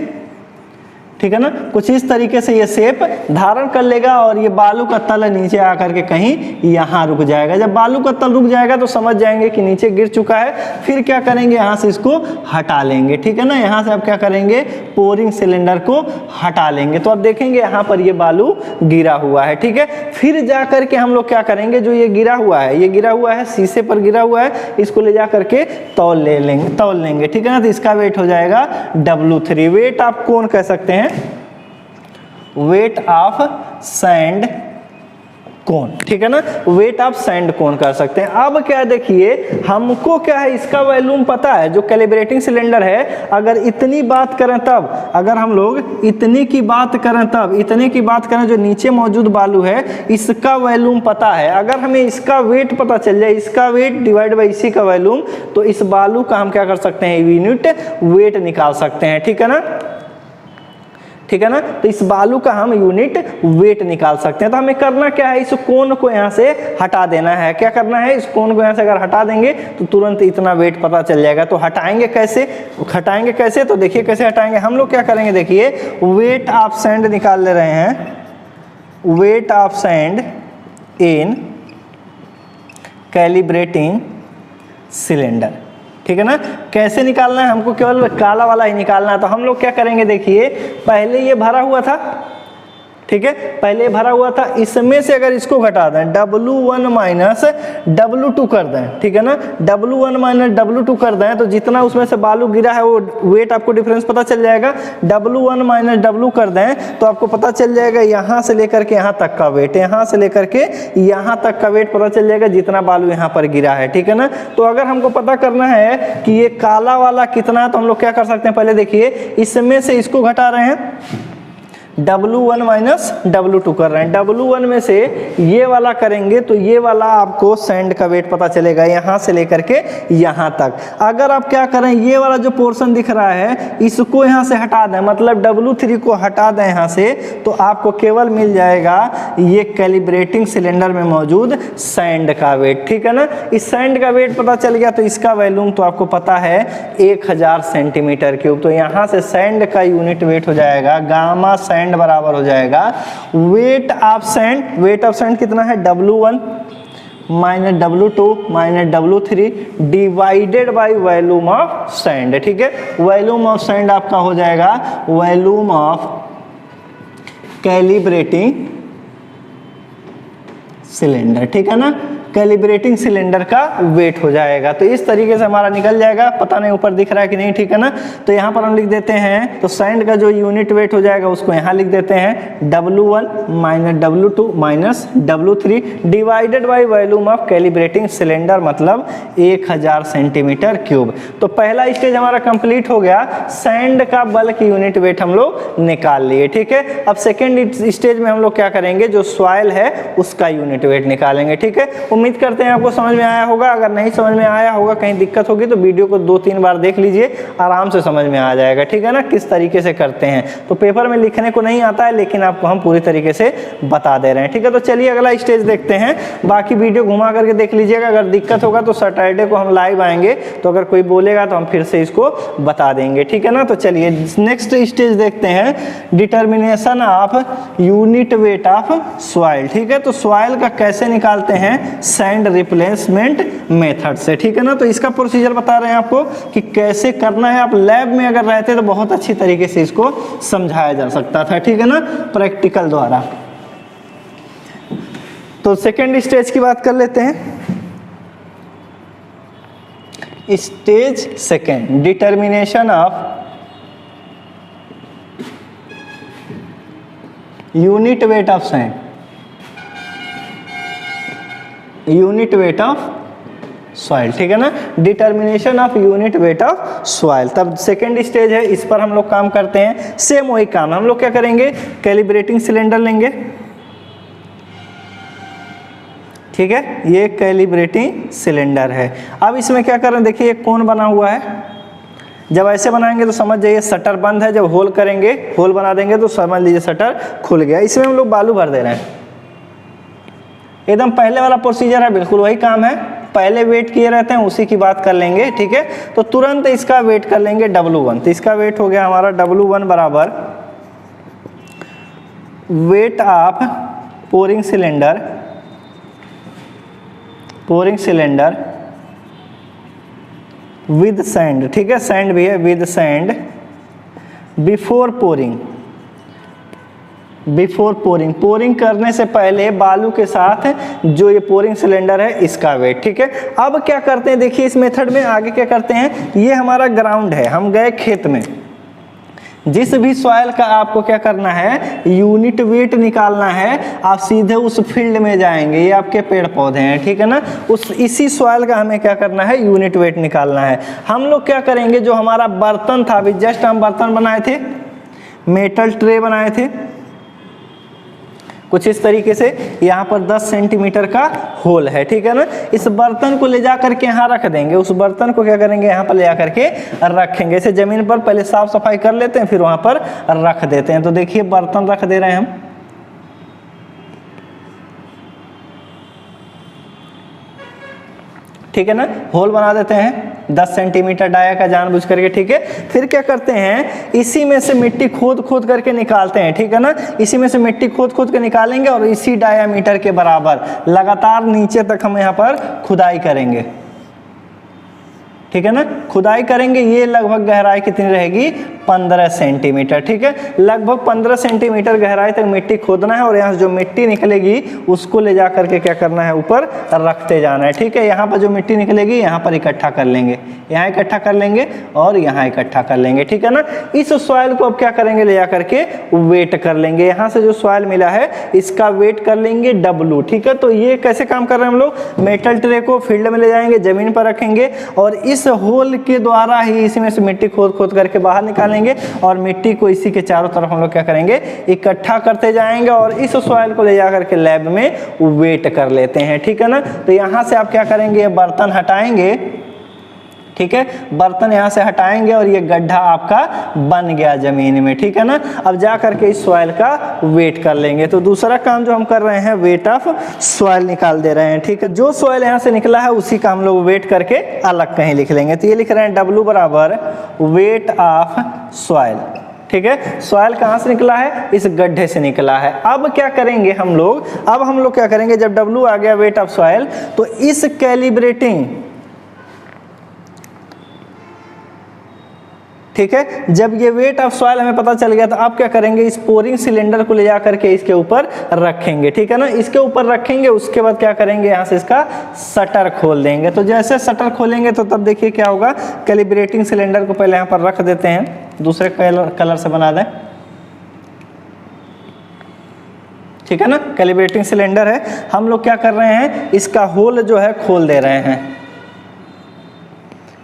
ठीक है ना। कुछ इस तरीके से ये शेप धारण कर लेगा और ये बालू का तल नीचे आकर के कहीं यहाँ रुक जाएगा। जब बालू का तल रुक जाएगा तो समझ जाएंगे कि नीचे गिर चुका है। फिर क्या करेंगे, यहाँ से इसको हटा लेंगे, ठीक है ना। यहाँ से अब क्या करेंगे, पोरिंग सिलेंडर को हटा लेंगे। तो अब देखेंगे यहाँ पर ये बालू गिरा हुआ है, ठीक है। फिर जा करके हम लोग क्या करेंगे, जो ये गिरा हुआ है शीशे पर गिरा हुआ है, इसको ले जा करके तौल लेंगे, ठीक है ना। तो इसका वेट हो जाएगा W3। वेट आप कौन कह सकते हैं, वेट ऑफ सैंड कोन, ठीक है ना, वेट ऑफ सैंड कोन कर सकते हैं। अब क्या देखिए, हमको क्या है, इसका वॉल्यूम पता है। जो कैलिब्रेटिंग सिलेंडर है, अगर इतनी बात करें तब, अगर हम लोग इतने की बात करें जो नीचे मौजूद बालू है, इसका वॉल्यूम पता है। अगर हमें इसका वेट पता चल जाए, इसका वेट डिवाइड बाई इसी का वॉल्यूम, तो इस बालू का हम क्या कर सकते हैं, यूनिट वेट निकाल सकते हैं, ठीक है ना, ठीक है ना। तो इस बालू का हम यूनिट वेट निकाल सकते हैं। तो हमें करना क्या है, इस कोन को यहाँ से हटा देना है। क्या करना है, इस कोन को यहाँ से अगर हटा देंगे तो तुरंत इतना वेट पता चल जाएगा। तो हटाएंगे कैसे, तो देखिए कैसे हटाएंगे। हम लोग क्या करेंगे, देखिए वेट ऑफ सैंड निकाल ले रहे हैं, weight of sand in calibrating cylinder, ठीक है ना। कैसे निकालना है, हमको केवल काला वाला ही निकालना है। तो हम लोग क्या करेंगे, देखिए पहले ये भरा हुआ था, ठीक है, पहले भरा हुआ था, इसमें से अगर इसको घटा दें, W1 माइनस W2 कर दें, ठीक है ना, W1 माइनस W2 कर दें, तो जितना उसमें से बालू गिरा है वो वेट आपको डिफरेंस पता चल जाएगा। W1 माइनस W कर दें तो आपको पता चल जाएगा यहाँ से लेकर के यहाँ तक का वेट, यहाँ से लेकर के यहाँ तक का वेट पता चल जाएगा जितना बालू यहाँ पर गिरा है, ठीक है ना। तो अगर हमको पता करना है कि ये काला वाला कितना है, तो हम लोग क्या कर सकते हैं, पहले देखिए इसमें से इसको घटा रहे हैं, W1 माइनस W2 कर रहे हैं। W1 में से ये वाला करेंगे तो ये वाला आपको सैंड का वेट पता चलेगा यहाँ से लेकर के यहाँ तक। अगर आप क्या करें, ये वाला जो पोर्शन दिख रहा है इसको यहाँ से हटा दें, मतलब W3 को हटा दें यहाँ से, तो आपको केवल मिल जाएगा ये कैलिब्रेटिंग सिलेंडर में मौजूद सैंड का वेट, ठीक है ना। इस सैंड का वेट पता चल गया तो इसका वॉल्यूम तो आपको पता है 1000 सेंटीमीटर क्यूब। तो यहाँ से सैंड का यूनिट वेट हो जाएगा, गामा सैंड बराबर हो जाएगा wait of sand. Wait of sand कितना है, W1 minus W2 minus W3 divided by volume of sand, ठीक है। वॉल्यूम ऑफ सैंड आपका हो जाएगा वॉल्यूम ऑफ कैलिब्रेटिंग सिलेंडर, ठीक है ना। कैलिब्रेटिंग सिलेंडर का वेट हो जाएगा। तो इस तरीके से हमारा निकल जाएगा, पता नहीं ऊपर दिख रहा है कि नहीं, ठीक है ना। तो यहाँ पर हम लिख देते हैं, तो सैंड का जो यूनिट वेट हो जाएगा उसको यहाँ लिख देते हैं W1 minus W2 minus W3 divided by volume of calibrating cylinder, मतलब 1000 सेंटीमीटर क्यूब। तो पहला स्टेज हमारा कंप्लीट हो गया, सैंड का बल्क यूनिट वेट हम लोग निकाल लिए, ठीक है। अब सेकेंड स्टेज में हम लोग क्या करेंगे, जो सॉइल है उसका यूनिट वेट निकालेंगे, ठीक है। उम्मीद करते हैं आपको समझ में आया होगा। अगर नहीं समझ में आया होगा, कहीं दिक्कत होगी तो वीडियो को 2-3 बार देख लीजिए, आराम से समझ में आ जाएगा, ठीक है ना, किस तरीके से करते हैं। तो पेपर में लिखने को नहीं आता है, लेकिन आपको हम पूरी तरीके से बता दे रहे हैं, ठीक है। तो चलिए अगला स्टेज देखते हैं, बाकी वीडियो घुमा करके देख लीजिएगा। अगर दिक्कत होगा तो सैटरडे को हम लाइव आएंगे, तो अगर कोई बोलेगा तो हम फिर से इसको बता देंगे, ठीक है ना। तो चलिए नेक्स्ट स्टेज देखते हैं, determination of unit weight of soil, ठीक है। तो सॉइल का कैसे निकालते हैं, सैंड रिप्लेसमेंट मेथड से, ठीक है ना। तो इसका प्रोसीजर बता रहे हैं आपको कि कैसे करना है। आप लैब में अगर रहते तो बहुत अच्छी तरीके से इसको समझाया जा सकता था, ठीक है ना, प्रैक्टिकल द्वारा। तो सेकेंड स्टेज की बात कर लेते हैं। Stage second, determination of unit weight of sand, unit weight of soil, ठीक है ना, determination of unit weight of soil. तब सेकेंड स्टेज है, इस पर हम लोग काम करते हैं। सेम वही काम हम लोग क्या करेंगे, कैलिब्रेटिंग सिलेंडर लेंगे, ठीक है, ये कैलिब्रेटिंग सिलेंडर है। अब इसमें क्या कर रहे हैं, देखिए एक कोन बना हुआ है। जब ऐसे बनाएंगे तो समझ जाइए शटर बंद है, जब होल करेंगे, होल बना देंगे तो समझ लीजिए शटर खुल गया। इसमें हम लोग बालू भर दे रहे हैं, एकदम पहले वाला प्रोसीजर है, बिल्कुल वही काम है, पहले वेट किए रहते हैं उसी की बात कर लेंगे, ठीक है। तो तुरंत इसका वेट कर लेंगे W1। तो इसका वेट हो गया हमारा W1 बराबर weight of pouring cylinder, pouring cylinder with sand, ठीक है, सैंड भी है, with sand before pouring, before pouring, pouring करने से पहले बालू के साथ जो ये पोरिंग सिलेंडर है इसका वेट, ठीक है। अब क्या करते हैं, देखिए इस मेथड में आगे क्या करते हैं, ये हमारा ग्राउंड है, हम गए खेत में, जिस भी सॉइल का आपको क्या करना है, यूनिट वेट निकालना है, आप सीधे उस फील्ड में जाएंगे, ये आपके पेड़ पौधे हैं, ठीक है ना, उस इसी सॉइल का हमें क्या करना है, यूनिट वेट निकालना है। हम लोग क्या करेंगे, जो हमारा बर्तन था, अभी जस्ट हम बर्तन बनाए थे, मेटल ट्रे बनाए थे कुछ इस तरीके से, यहाँ पर 10 सेंटीमीटर का होल है, ठीक है ना। इस बर्तन को ले जा करके यहाँ रख देंगे, उस बर्तन को क्या करेंगे, यहाँ पर ले जा करके रखेंगे। इसे जमीन पर पहले साफ सफाई कर लेते हैं, फिर वहाँ पर रख देते हैं। तो देखिए बर्तन रख दे रहे हैं हम, ठीक है ना, होल बना देते हैं 10 सेंटीमीटर डाया का जानबूझ करके, ठीक है। फिर क्या करते हैं, इसी में से मिट्टी खोद खोद करके निकालते हैं, ठीक है ना, इसी में से मिट्टी खोद खोद के निकालेंगे और इसी डायामीटर के बराबर लगातार नीचे तक हम यहाँ पर खुदाई करेंगे, ठीक है ना, खुदाई करेंगे। ये लगभग गहराई कितनी रहेगी, 15 सेंटीमीटर, ठीक है, लगभग 15 सेंटीमीटर गहराई तक मिट्टी खोदना है और यहाँ से जो मिट्टी निकलेगी उसको ले जा करके क्या करना है, ऊपर रखते जाना है, ठीक है। यहाँ पर जो मिट्टी निकलेगी यहाँ पर इकट्ठा कर लेंगे, यहाँ इकट्ठा कर लेंगे और यहाँ इकट्ठा कर लेंगे, ठीक है ना। इस सॉइल को अब क्या करेंगे, ले जा करके वेट कर लेंगे, यहाँ से जो सॉइल मिला है इसका वेट कर लेंगे W, ठीक है। तो ये कैसे काम कर रहे हैं हम लोग, मेटल ट्रे को फील्ड में ले जाएंगे, जमीन पर रखेंगे और इस होल के द्वारा ही इसमें से मिट्टी खोद खोद करके बाहर निकालेंगे और मिट्टी को इसी के चारों तरफ हम लोग क्या करेंगे, इकट्ठा करते जाएंगे और इस सॉइल को ले जा करके लैब में वेट कर लेते हैं, ठीक है ना। तो यहाँ से आप क्या करेंगे, बर्तन हटाएंगे, ठीक है, बर्तन यहाँ से हटाएंगे और ये गड्ढा आपका बन गया जमीन में, ठीक है ना। अब जा करके इस सॉइल का वेट कर लेंगे। तो दूसरा काम जो हम कर रहे हैं, वेट ऑफ सॉइल निकाल दे रहे हैं, ठीक है। जो सॉइल यहाँ से निकला है उसी का हम लोग वेट करके अलग कहीं लिख लेंगे। तो ये लिख रहे हैं W बराबर वेट ऑफ सॉइल, ठीक है। सॉइल कहाँ से निकला है, इस गड्ढे से निकला है। अब क्या करेंगे हम लोग, अब हम लोग क्या करेंगे, जब W आ गया वेट ऑफ सॉइल, तो इस कैलिब्रेटिंग, ठीक है, जब ये वेट ऑफ सॉइल हमें पता चल गया तो आप क्या करेंगे, इस पोरिंग सिलेंडर को ले जा करके इसके ऊपर रखेंगे, ठीक है ना, इसके ऊपर रखेंगे। उसके बाद क्या करेंगे, यहाँ से इसका शटर खोल देंगे। तो जैसे शटर खोलेंगे तो तब देखिए क्या होगा, कैलिब्रेटिंग सिलेंडर को पहले यहाँ पर रख देते हैं, दूसरे कलर से बना दें, ठीक है ना। कैलिब्रेटिंग सिलेंडर है, हम लोग क्या कर रहे हैं, इसका होल जो है खोल दे रहे हैं,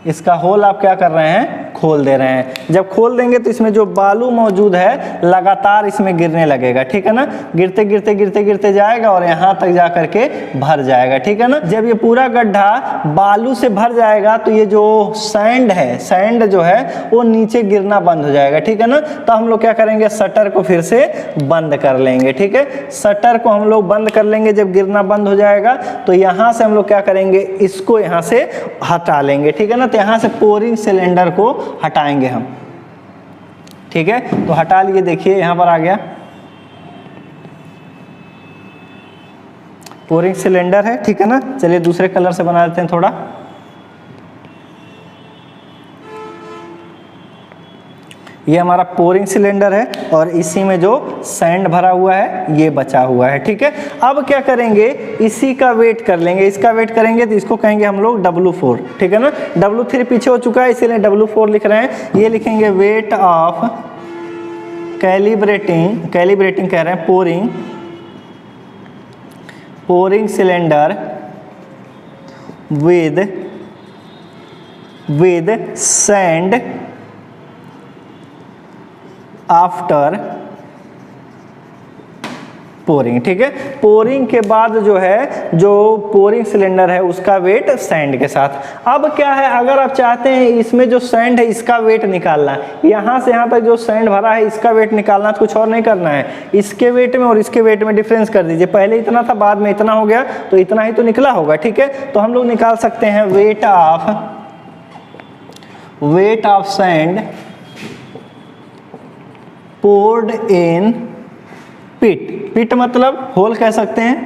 इसका होल आप क्या कर रहे हैं, खोल दे रहे हैं। जब खोल देंगे तो इसमें जो बालू मौजूद है लगातार इसमें गिरने लगेगा, ठीक है ना। गिरते गिरते गिरते गिरते जाएगा और यहाँ तक जा करके भर जाएगा, ठीक है ना। जब ये पूरा गड्ढा बालू से भर जाएगा तो ये जो सैंड है, सैंड जो है वो नीचे गिरना बंद हो जाएगा, ठीक है ना। तो हम लोग क्या करेंगे, शटर को फिर से बंद कर लेंगे, ठीक है। शटर को हम लोग बंद कर लेंगे जब गिरना बंद हो जाएगा। तो यहाँ से हम लोग क्या करेंगे, इसको यहाँ से हटा लेंगे, ठीक है ना। तो यहाँ से पोरिंग सिलेंडर को हटाएंगे हम, ठीक है। तो हटा लिए, देखिए यहाँ पर आ गया पोरिंग सिलेंडर है, ठीक है ना। चलिए दूसरे कलर से बना देते हैं थोड़ा। ये हमारा पोरिंग सिलेंडर है और इसी में जो सैंड भरा हुआ है ये बचा हुआ है, ठीक है। अब क्या करेंगे, इसी का वेट कर लेंगे। इसका वेट करेंगे तो इसको कहेंगे हम लोग W4, ठीक है ना। W3 पीछे हो चुका है इसीलिए W4 लिख रहे हैं। ये लिखेंगे वेट ऑफ कैलिब्रेटिंग कह रहे हैं pouring cylinder with sand after pouring, ठीक है। पोरिंग के बाद जो है, जो पोरिंग सिलेंडर है उसका वेट सैंड के साथ। अब क्या है, अगर आप चाहते हैं इसमें जो सैंड है इसका वेट निकालना है, यहाँ से यहाँ तक जो सैंड भरा है इसका वेट निकालना है, तो कुछ और नहीं करना है। इसके वेट में और इसके वेट में डिफरेंस कर दीजिए। पहले इतना था, बाद में इतना हो गया, तो इतना ही तो निकला होगा, ठीक है। तो हम लोग निकाल सकते हैं वेट ऑफ सैंड पोर्ड इन पिट मतलब होल कह सकते हैं,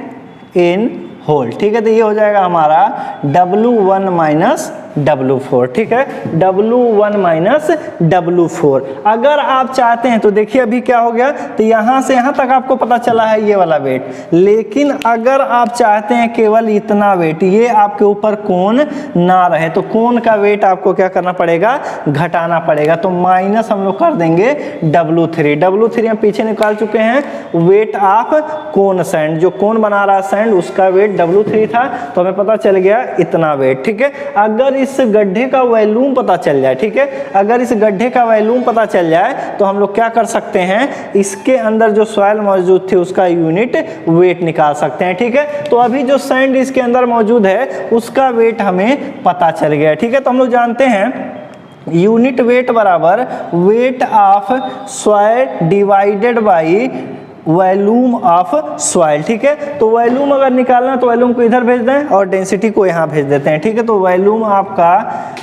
इन होल, ठीक है। तो ये हो जाएगा हमारा W1 माइनस W4, ठीक है। W1 minus W4। अगर आप चाहते हैं तो देखिए अभी क्या हो गया, तो यहाँ से यहाँ तक आपको पता चला है ये वाला वेट। लेकिन अगर आप चाहते हैं केवल इतना वेट, ये आपके ऊपर कोण ना रहे, तो कोण का वेट आपको क्या करना पड़ेगा, घटाना पड़ेगा। तो माइनस हम लोग कर देंगे W3 हम पीछे निकाल चुके हैं। वेट ऑफ कोण सैंड, जो कोण बना रहा है सैंड उसका वेट W3 था, तो हमें पता चल गया इतना वेट, ठीक है। अगर इस गड्ढे का वॉल्यूम पता चल जाए, ठीक है, अगर इस गड्ढे का वॉल्यूम पता चल जाए तो हम लोग क्या कर सकते हैं, इसके अंदर जो सॉइल मौजूद थी उसका यूनिट वेट निकाल सकते हैं, ठीक है। तो अभी जो सैंड इसके अंदर मौजूद है उसका वेट हमें पता चल गया, ठीक है। तो हम लोग जानते हैं यूनिट वेट बराबर wait of soil divided by volume of soil, ठीक है। तो वॉल्यूम अगर निकालना तो वॉल्यूम को इधर भेज दें और डेंसिटी को यहाँ भेज देते हैं, ठीक है। तो वॉल्यूम आपका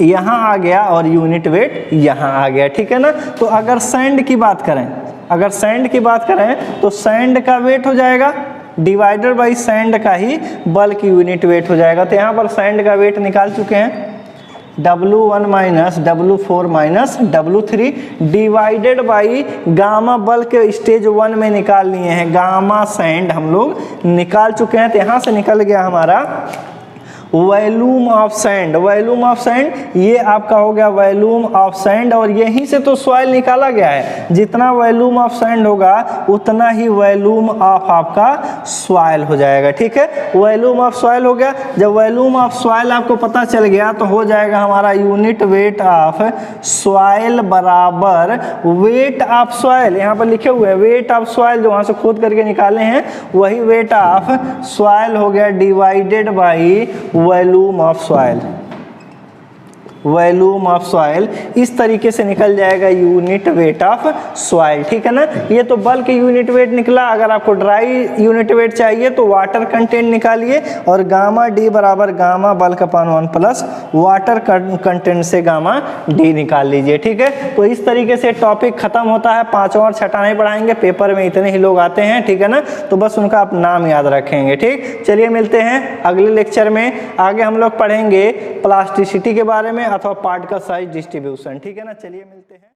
यहाँ आ गया और यूनिट वेट यहाँ आ गया, ठीक है ना। तो अगर सैंड की बात करें तो सैंड का वेट हो जाएगा डिवाइडेड बाई सैंड का ही बल्क यूनिट वेट हो जाएगा। तो यहाँ पर सैंड का वेट निकाल चुके हैं, W1 minus W4 minus W3 divided by gamma bulk stage 1 में निकाल लिए हैं, गामा सैंड हम लोग निकाल चुके हैं। तो यहाँ से निकल गया हमारा वॉल्यूम ऑफ सैंड, ये आपका हो गया वॉल्यूम ऑफ सैंड। और यहीं से तो सॉइल निकाला गया है, जितना वॉल्यूम ऑफ सैंड होगा उतना ही वॉल्यूम ऑफ आपका सॉइल हो जाएगा, ठीक है। वॉल्यूम ऑफ सॉइल हो गया। जब वॉल्यूम ऑफ सॉइल आपको पता चल गया तो हो जाएगा हमारा यूनिट वेट ऑफ सॉइल बराबर वेट ऑफ सॉइल, यहाँ पर लिखे हुए हैं वेट ऑफ सॉइल, जो वहाँ से खोद करके निकाले हैं वही वेट ऑफ सॉइल हो गया divided by volume of soil. इस तरीके से निकल जाएगा यूनिट वेट ऑफ सॉइल, ठीक है ना। ये तो बल्क यूनिट वेट निकला। अगर आपको ड्राई यूनिट वेट चाहिए तो वाटर कंटेंट निकालिए और गामा डी बराबर gamma bulk upon 1 plus water content से गामा डी निकाल लीजिए, ठीक है। तो इस तरीके से टॉपिक खत्म होता है। 5 और 6 नहीं पढ़ाएंगे, पेपर में इतने ही लोग आते हैं, ठीक है ना। तो बस उनका आप नाम याद रखेंगे, ठीक। चलिए मिलते हैं अगले लेक्चर में। आगे हम लोग पढ़ेंगे प्लास्टिसिटी के बारे में अथवा पार्ट का साइज डिस्ट्रीब्यूशन, ठीक है ना। चलिए मिलते हैं।